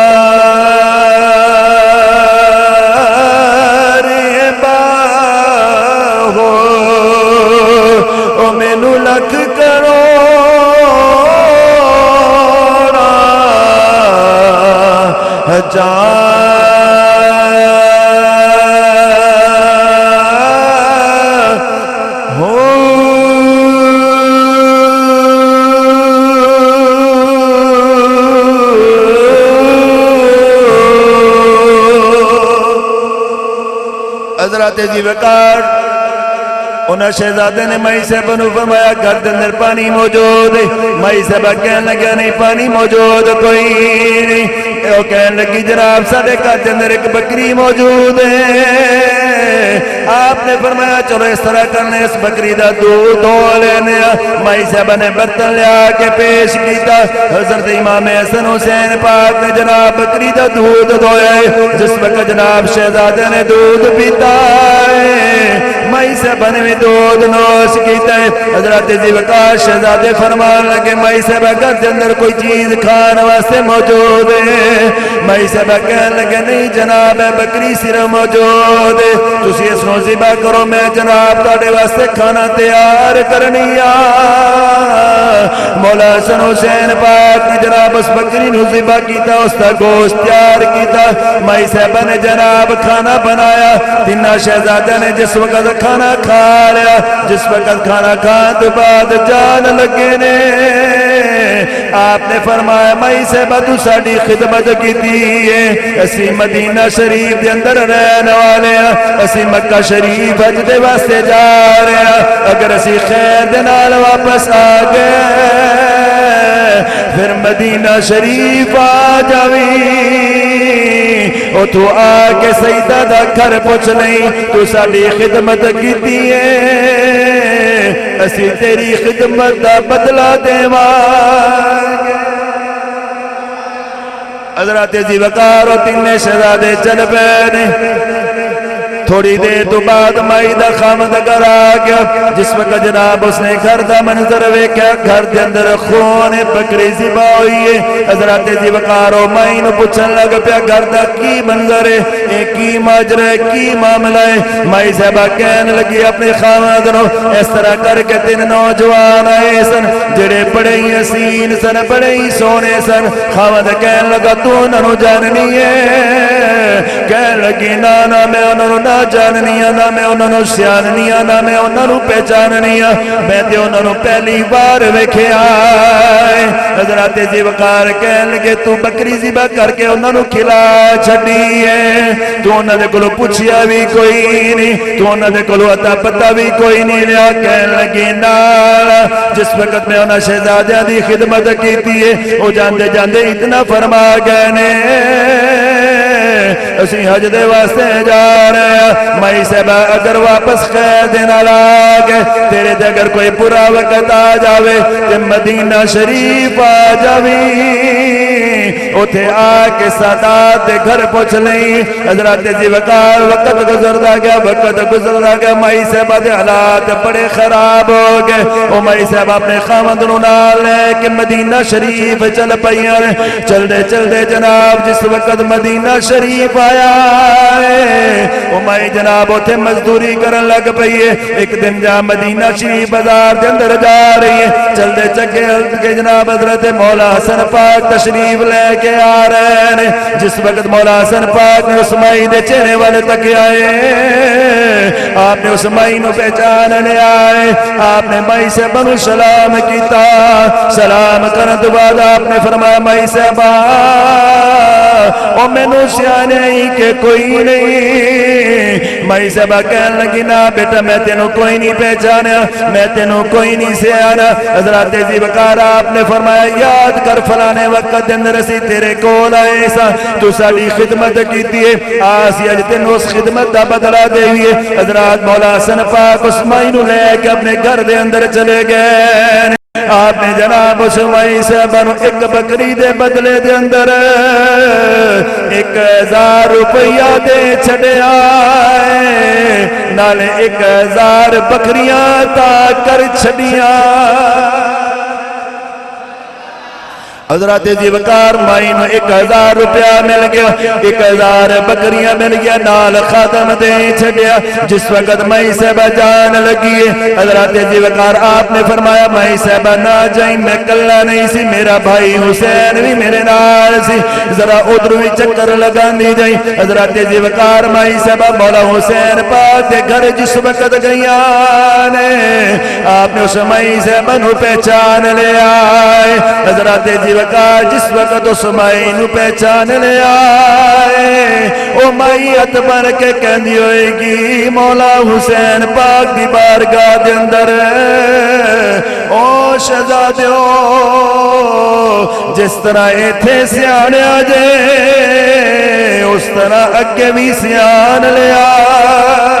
باہو او مینو لکھ کرو ہزار حضرات جی وقار انہاں شہزادے نے مائی صاحبہ نو فرمایا گھر دے اندر پانی موجود ہے۔ مائی صاحبہ کہنے لگا نہیں پانی موجود کوئی نہیں، وہ کہنے لگی جناب ساڈے گھر دے اندر ایک بکری موجود ہے۔ آپ نے فرمایا چلو اس طرح کرنے اس بکری دا دودھ دھو لینے۔ مائی صاحبہ نے برتن لیا کے پیش کیتا، حضرت امام حسن حسین پاک نے جناب بکری دا دودھ دھویا۔ جس وقت جناب شہزادے نے دودھ پیتا ہے، مائی صاحبہ نے بھی دودھ نوش کیتا ہے۔ حضرت جی وقار شہزادے فرمان لگے مائی صاحبہ گھر دے اندر کوئی چیز کھانے واسطے موجود ہے؟ مائی صاحبہ کہنے لگے نہیں جناب بکری صرف موجود ہے، تسی اس نو ذبح کرو، میں جناب تہاڈے واسطے کھانا تیار کرنی آ۔ مولا حسن حسین پاک نے جناب اس بکری نو ذبح کیتا، اس دا گوشت تیار کیتا۔ مائی صاحبہ نے جناب کھانا بنایا، تیناں شہزادہ نے جس وقت کھانا کھا لیا، جس وقت کھانا کھان تو بعد جان لگے نے، آپ نے فرمایا مائی صاحبہ تو ساڈی خدمت کیتی دیئے اسی مدینہ شریف دے اندر رہنے والے ہیں اسی مکہ شریف حج دے واسطے جا رہے ہیں اگر اسی خیر دے نال واپس آ گئے پھر مدینہ شریف آ جاوی او تو آ کے سیدہ دا گھر پوچھ نہیں تو ساڑی خدمت کی دیئے اسی تیری خدمت دا بدلہ دیوانگے حضرت ذیوقار و تین شہزادے چل پینے تھوڑی دیر تو بعد مائی دا خامد گھر آ گیا جس وقت جناب اس نے گھر دا منظر ویکھیا گھر دے اندر خون بکری ذبح ہوئی ہے حضرت ذیوقار و مائی نو پوچھن لگ پیا گھر دا کی منظر ہے اے کی ماجرا ہے کی معاملہ ہے مائی صاحبہ کہنے لگی اپنے خامد نو اس طرح کر کے تین نوجوان آئے سن جڑے بڑے ہی حسین سن بڑے ہی سونے سن خامد کہنے لگا تو ننو جاننی ہے کہنے لگی نانا میں انہوں نہ جاننیاں نہ میں انہوں نے سیاننیاں نہ میں انہوں نے پہچاننیاں میں تے انہوں نے پہلی بار ویکھے آئے حضرت ذیوقار کہنے لگے تو بکری ذبح کر کے انہوں نے کھلا چھڑی ہے تو انہوں نے کلو پوچھیا بھی کوئی نہیں تو انہوں نے کلو عطا پتہ بھی کوئی نہیں لیا کہنے لگی نالا جس وقت میں انہوں شہزادیاں دی خدمت کی تھی وہ جاندے جاندے اتنا فرما گئے اسی حج دے واسطے جا رہے ہیں مائی صاحبہ اگر واپس خیر دینا لاگے تیرے دے اگر کوئی برا وقت آ جاوے تے مدینہ شریف آ جاوی اتھے آ کے سادات دے گھر پوچھ لیں حضرت ذیوقار وقت گزردا گیا مائی صاحبہ دے حالات بڑے خراب ہو گئے او مائی صاحبہ اپنے خامد نو نال لے کے مدینہ شریف چل پئیاں چل دے جناب جس وقت مدینہ شریف آیا ہے او مائی جناب اتھے مزدوری کرن لگ پئیے ایک دن جا مدینہ شریف بازار دے اندر جا رہی ہے چل دے چکے کے جناب حضرت مولا حسن پاک تشریف لے کے آ رہے ہیں جس وقت مولا حسن پاک نے اس مائی دے چہرے والے تک آئے آپ نے اس مائی نو پہچاننے آئے آپ نے مائی سے بنو سلام کیتا سلام کرن تو بعد آپ نے فرمایا مائی صاحبہ او میں نو سیانے ہی کہ کوئی نہیں مائی صاحبہ کہنے لگی نا بیٹا میں تینوں کوئی نہیں پہچانا میں تینوں کوئی نہیں سیانا حضرت ذیوقار آپ نے فرمایا یاد کر فلانے وقت دن رسی تیرے کول آئے سا تو ساڑی خدمت کی دیئے آسی اج تینوں اس خدمت دا بدلہ دے ہوئے حضرت مولا حسن پاک اس مائی نو لے کے اپنے گھر دے اندر چلے گئے آپ نے جناب اس مائی صاحبہ نو ایک بکری دے بدلے دے اندر 1000 روپیہ دے چھڑے آئے نالے 1000 بکریاں تا کر چھڑیاں حضرت ذیوقار مائی نو 1000 روپیہ مل گیا 1000 بکریاں مل گیا نال خاتم دے چھڑیا جس وقت مائی صاحبہ جان لگی ہے حضرت ذیوقار آپ نے فرمایا مائی صاحبہ نہ جائیں میں کلہ نہیں سی میرا بھائی حسین بھی میرے نال سی ذرا ادھر بھی چکر لگان دی جائیں حضرت ذیوقار مائی صاحبہ مولا حسین پاک دے گھر جس وقت گئیانے آپ نے اس مائی صاحبہ نو پہچان لے آئے حضرت ذیوقار جس وقت اس مائی نو پہچان لے آئے او مائی ہتھ بن کے کہندی ہوئے گی مولا حسین پاک دی بارگاہ دے اندر او شہزادیو جس طرح ایتھے سیانے آجے اس طرح اگے بھی سیان لے آئے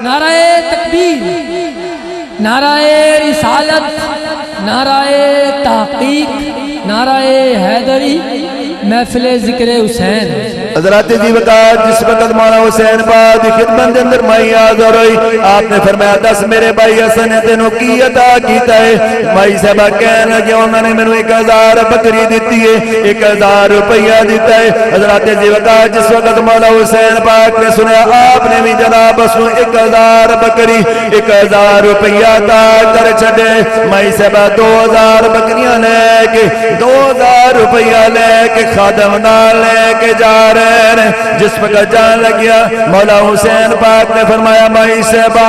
نعرہ تکبیر نعرہ رسالت نعرہ تحقیق نعرہ حیدری محفل ذکر حسین حضرت ذیوقار جس وقت مولا حسین پاک دی خدمت دے اندر مائی حاضر ہوئی آپ نے فرمایا دس میرے بھائی حسن نے تینوں کی عطا کیتا ہے مائی صاحبہ کہنے لگے انہوں نے مینوں 1000 بکری دیتی ہے 1000 روپیہ دیتا ہے حضرت ذیوقار جس وقت مولا حسین پاک نے سنیا آپ نے بھی جناب اس 1000 بکری 1000 روپیہ عطا کر چھڑے مائی صاحبہ 2000 بکریاں لے کے 2000 روپیہ لے کے خادم نال لے کے جا رہے رہے ہیں. جس وقت جان لگیا مولا حسین پاک نے فرمایا مائی صاحبہ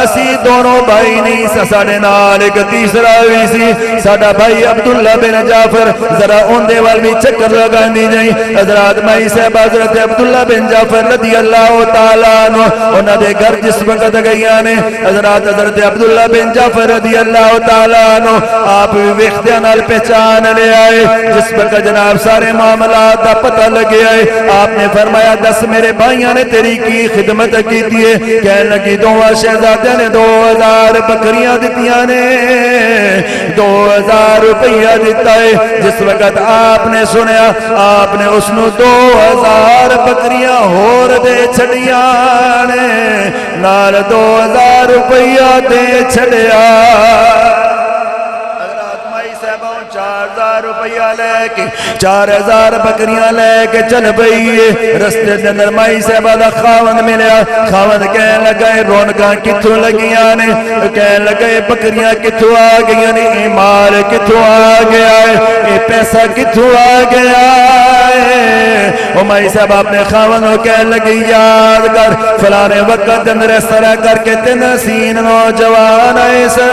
اسی دونوں بھائی نہیں ساڑھے نال ایک تیسرا بھی سی ساڑھا بھائی عبداللہ بن جعفر ذرا ان دے وال بھی چکر لگا دی جائیں. حضرات مائی صاحب حضرت عبداللہ بن جعفر رضی اللہ تعالیٰ عنہ انہ دے گھر جس وقت گئیاں نے حضرات حضرت عبداللہ بن جعفر رضی اللہ تعالیٰ عنہ آپ ویختیاں نال پہچان لے آئے. جس وقت جناب سارے معاملات دا پتہ لگے آئے آپ نے فرمایا دس میرے بھائیاں نے تیری کی خدمت کی دیئے. کہنے لگی 2 شہزادے نے 2000 بکریاں دیتیاں نے 2000 روپیہ دیتا ہے. جس وقت آپ نے سنیا آپ نے اس نو 2000 بکریاں ہور دے چھڑیاں نے نال 2000 روپیہ دے چھڑیا. 4000 روپیہ لے کے 4000 بکریاں لے کے چل بھئیے. رستے دے اندر مائی صاحبہ دا خاوند ملیا. خاوند کہنے لگے رونقاں کتھوں لگیاں نے کہنے لگے بکریاں کتھوں آ گئیاں نے اے مال کتھوں آ گیا ہے اے پیسہ کتھوں آ گیا ہے. او مائی صاحب اپنے خاوند کو کہنے لگی یاد کر فلانے وقت اندر اس طرح کر کے 3 حسین نوجوان آئے سے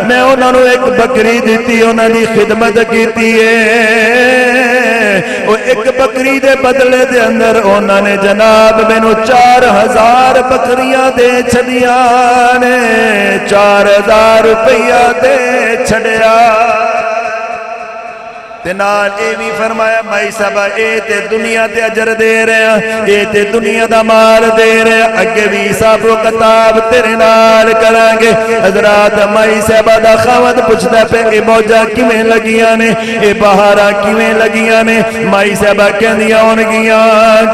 میں انہوں نے ایک بکری دیتی انہوں نے خدمت کیتی ہے. وہ ایک بکری دے بدلے دے اندر انہوں نے جناب مینوں 4000 بکریاں دے چھڑیاں نے 4000 روپیہ دے چھڑیا. نال اے بھی فرمایا مائی صاحبہ اے تے دنیا تے اجر دے رہے ہیں اے تے دنیا دا مال دے رہے ہیں اگے بھی حساب و کتاب تیرے نال کریں گے. حضرات مائی صاحبہ دا خاوند پوچھدا پے اے موجاں کیویں لگیاں نے اے بہاراں کیویں لگیاں نے. مائی صاحبہ کہندیاں ہون گیاں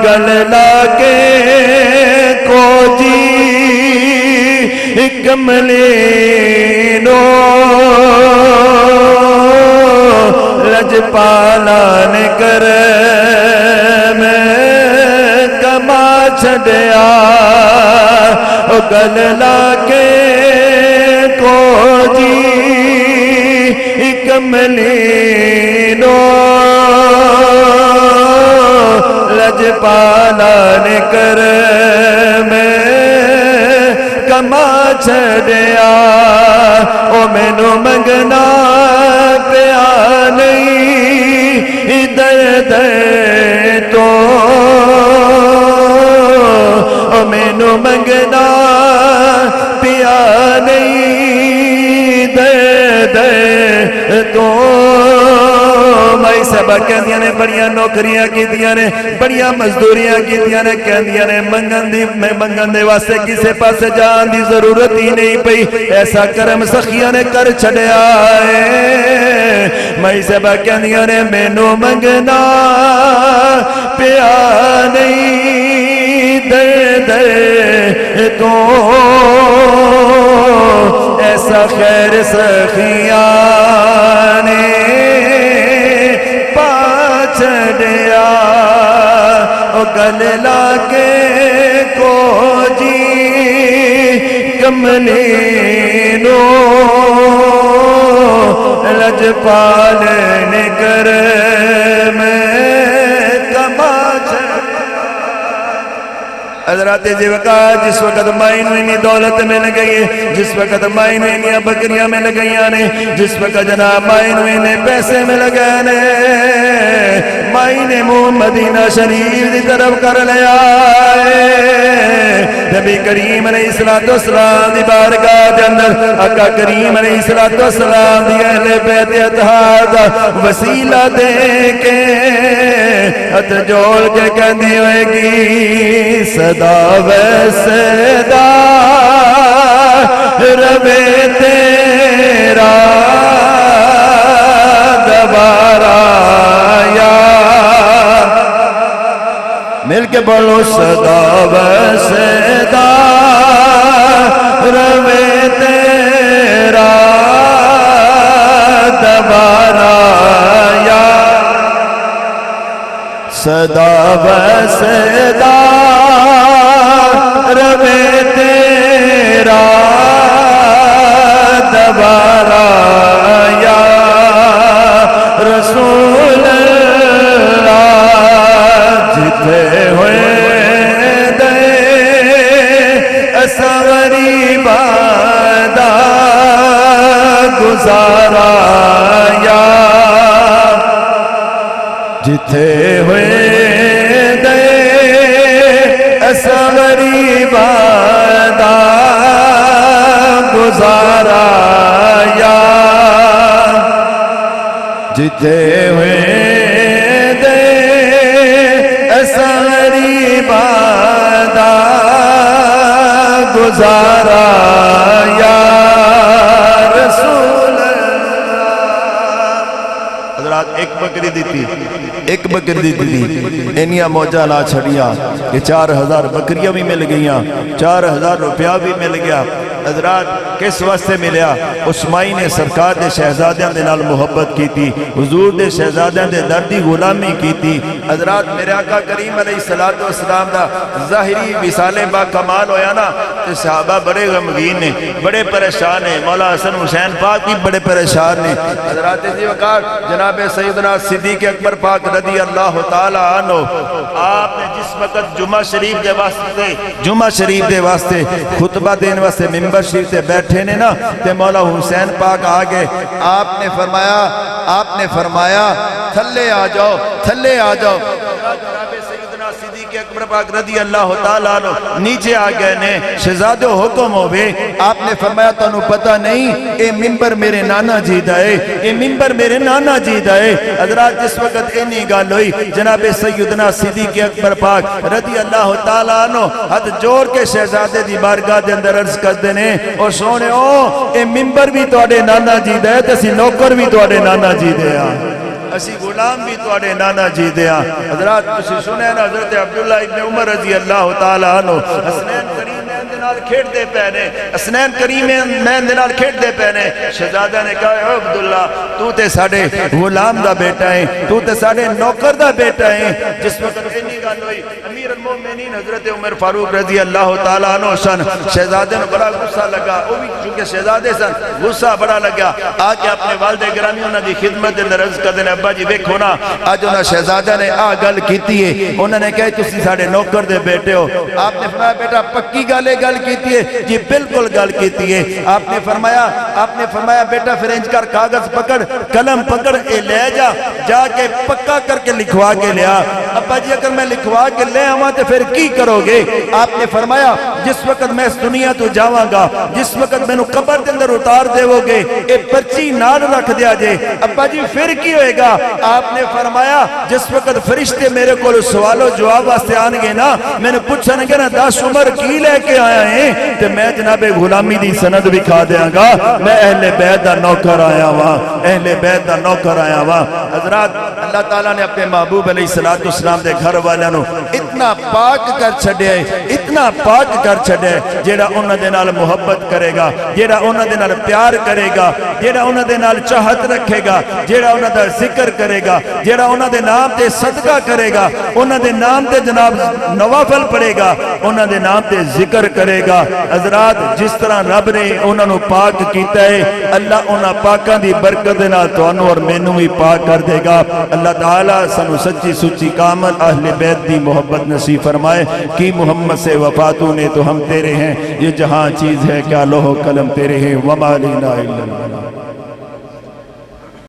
گل لا کے کو جی کملی نو لجپالا نے کر میں کما چھڑیا. او گل لا کے کو جی کملی نو لجپالا نے کر میں کما چھڑیا. او مینوں منگنا پیا نہیں درد تو او مینوں منگنا پیا نہیں درد تو. مائی صاحبہ کہندیاں نے بڑیاں نوکریاں کیتیاں نے بڑیاں مزدوریاں کیتیاں نے کہندیاں نے منگن دے واسطے کسے پاس جان دی ضرورت ہی نہیں پئی. ایسا کرم سخیاں نے کر چھڑیا ہے. مائی صاحبہ کہندیاں نے مینوں منگنا پیا نہیں درد تو ایسا خیر سخیاں نے چھڑیا. او گل لا کے کو جی کملی نو لجپال نے کر میں کما چھڑیا. حضرات جی وقت جس وقت مائی نو انی دولت مل گئی ہے جس وقت مائی نو انی بکریاں مل گئیاں نے جس وقت جناب مائی نو انی پیسے مل گئے نے مائی نے منہ مدینہ شریف دی طرف کر لیا ہے. نبی کریم علیہ السلام دی بارگاہ دے اندر آقا کریم علیہ السلام دی اہل بیت اطہار دا وسیلہ دے کے ہتھ جوڑ کے کہندی ہوئے گی صدا ویسدا روے تیرا دوبارہ یا مل کے بولو صدا ویسدا روے تیرا دوبارہ یا صدا ویسدا روے تیرا دوبارہ یا رسول جتھے ہوئے دے ایسا غریبا دا گزارا یا جتھے ہوئے دے ایسا غریبا دا گزارا یا رسول حضرات ایک بکری دیتی انیا موجہ لا چھڑیا کہ 4000 بکریاں بھی مل گئیاں 4000 روپیہ بھی مل گیا حضرات کس واسطے ملیا اسمائی نے سرکار دے شہزادیاں دے نال محبت کی تھی حضور دے شہزادیاں دے دردی غلامی کی تھی حضرات میرے آقا کریم علیہ السلام دا ظاہری وصال با کمال ہویا نا تو صحابہ بڑے غمگین نے بڑے پریشان ہیں مولا حسن حسین پاک بھی بڑے پریشان نے حضرات جی وقار جناب سیدنا صدیق اکبر پاک رضی اللہ تعالی عنہ آپ نے جس وقت جمعہ شریف دے واسطے خطبہ دین واسطے ممبر شریف سے بیٹھے نے نا تے مولا حسین پاک آگے آپ نے فرمایا تھلے آ جاؤ صدیق اکبر پاک رضی اللہ تعالیٰ عنہ نیچے آ گئے نے شہزادے حکم ہوئے آپ نے فرمایا تانوں پتہ نہیں اے ممبر میرے نانا جی دائے حضرات جس وقت اینی گال ہوئی جناب سیدنا صدیق اکبر پاک رضی اللہ تعالیٰ عنہ ہاتھ جوڑ کے شہزادے دی بارگاہ دے اندر عرض کر دینے اور سونے اے ممبر بھی توڑے نانا جی دائے تسی نوکر بھی توڑے نانا جی دیا اسی غلام بھی توڑے نانا جی دیا حضرات تسی سنے نا حضرت عبداللہ ابن عمر رضی اللہ تعالیٰ عنہ حسنین کریم کھیڑ دے پہنے شہزادہ نے کہا اے عبداللہ تو تے ساڑے غلام دا بیٹا ہے تو تے ساڑے نوکر دا بیٹا ہے جس وقت اینی گال ہوئی امیر المومنین حضرت عمر فاروق رضی اللہ تعالیٰ عنہ سن شہزادے نے بڑا غصہ لگا وہ بھی چونکہ شہزادے سن غصہ بڑا لگا آکے اپنے والد گرامی انہوں نے خدمت دے رض کر دینے ابا جی دیکھو نا آج انہوں شہزادہ نے گل کیتی ہے انہوں نے کہا تسی ساڑے نوکر دے بیٹے ہو آپ نے فرمایا بیٹا پکی گل کیتی ہے جی بالکل گل کیتی ہے آپ نے فرمایا بیٹا پھر انج کر کاغذ پکڑ قلم پکڑ اے لے جا کے پکا کر کے لکھوا کے لیا ابا جی اگر میں لکھوا کے لے آواں تو پھر کی کرو گے آپ نے فرمایا جس وقت میں اس دنیا تو جاواں گا جس وقت میں نو قبر دے اندر اتار دے ہو گے اے پرچی نال رکھ دیا جے ابا جی پھر کی ہوئے گا آپ نے فرمایا جس وقت فرشتے میرے کو سوال و جواب واسطے آن گے نا میں نے پوچھا گا نا 10 عمر کی لے کے آیا ہیں تو میں جناب غلامی دی سند بھی کھا دیاں گا میں اہل بیت دا نوکر آیا ہوا حضرات اللہ تعالیٰ نے اپنے محبوب علیہ السلام دے گھر والوں اتنا پاک کر چھڑے جیڑا انہاں دے نال محبت کرے گا جیڑا انہاں دے نال پیار کرے گا جیڑا انہاں دے نال چاہت رکھے گا جیڑا انہاں دا ذکر کرے گا جیڑا انہاں دے نام تے صدقہ کرے گا انہاں دے نام تے جناب نوافل پڑھے گا انہاں دے نام تے ذکر کرے گا حضرات جس طرح رب نے انہاں نو پاک کیتا ہے اللہ انہاں پاکاں دی برکت دے نال تانوں اور مینوں بھی پاک کر دے گا اللہ تعالیٰ سانو سچی سچی کامل اہل بیت دی محبت نصیب فرمائے کہ محمد سے وفاتوں نے تو ہم تیرے ہیں یہ جہاں چیز ہے کیا لوح قلم تیرے ہیں وما لینا الا اللہ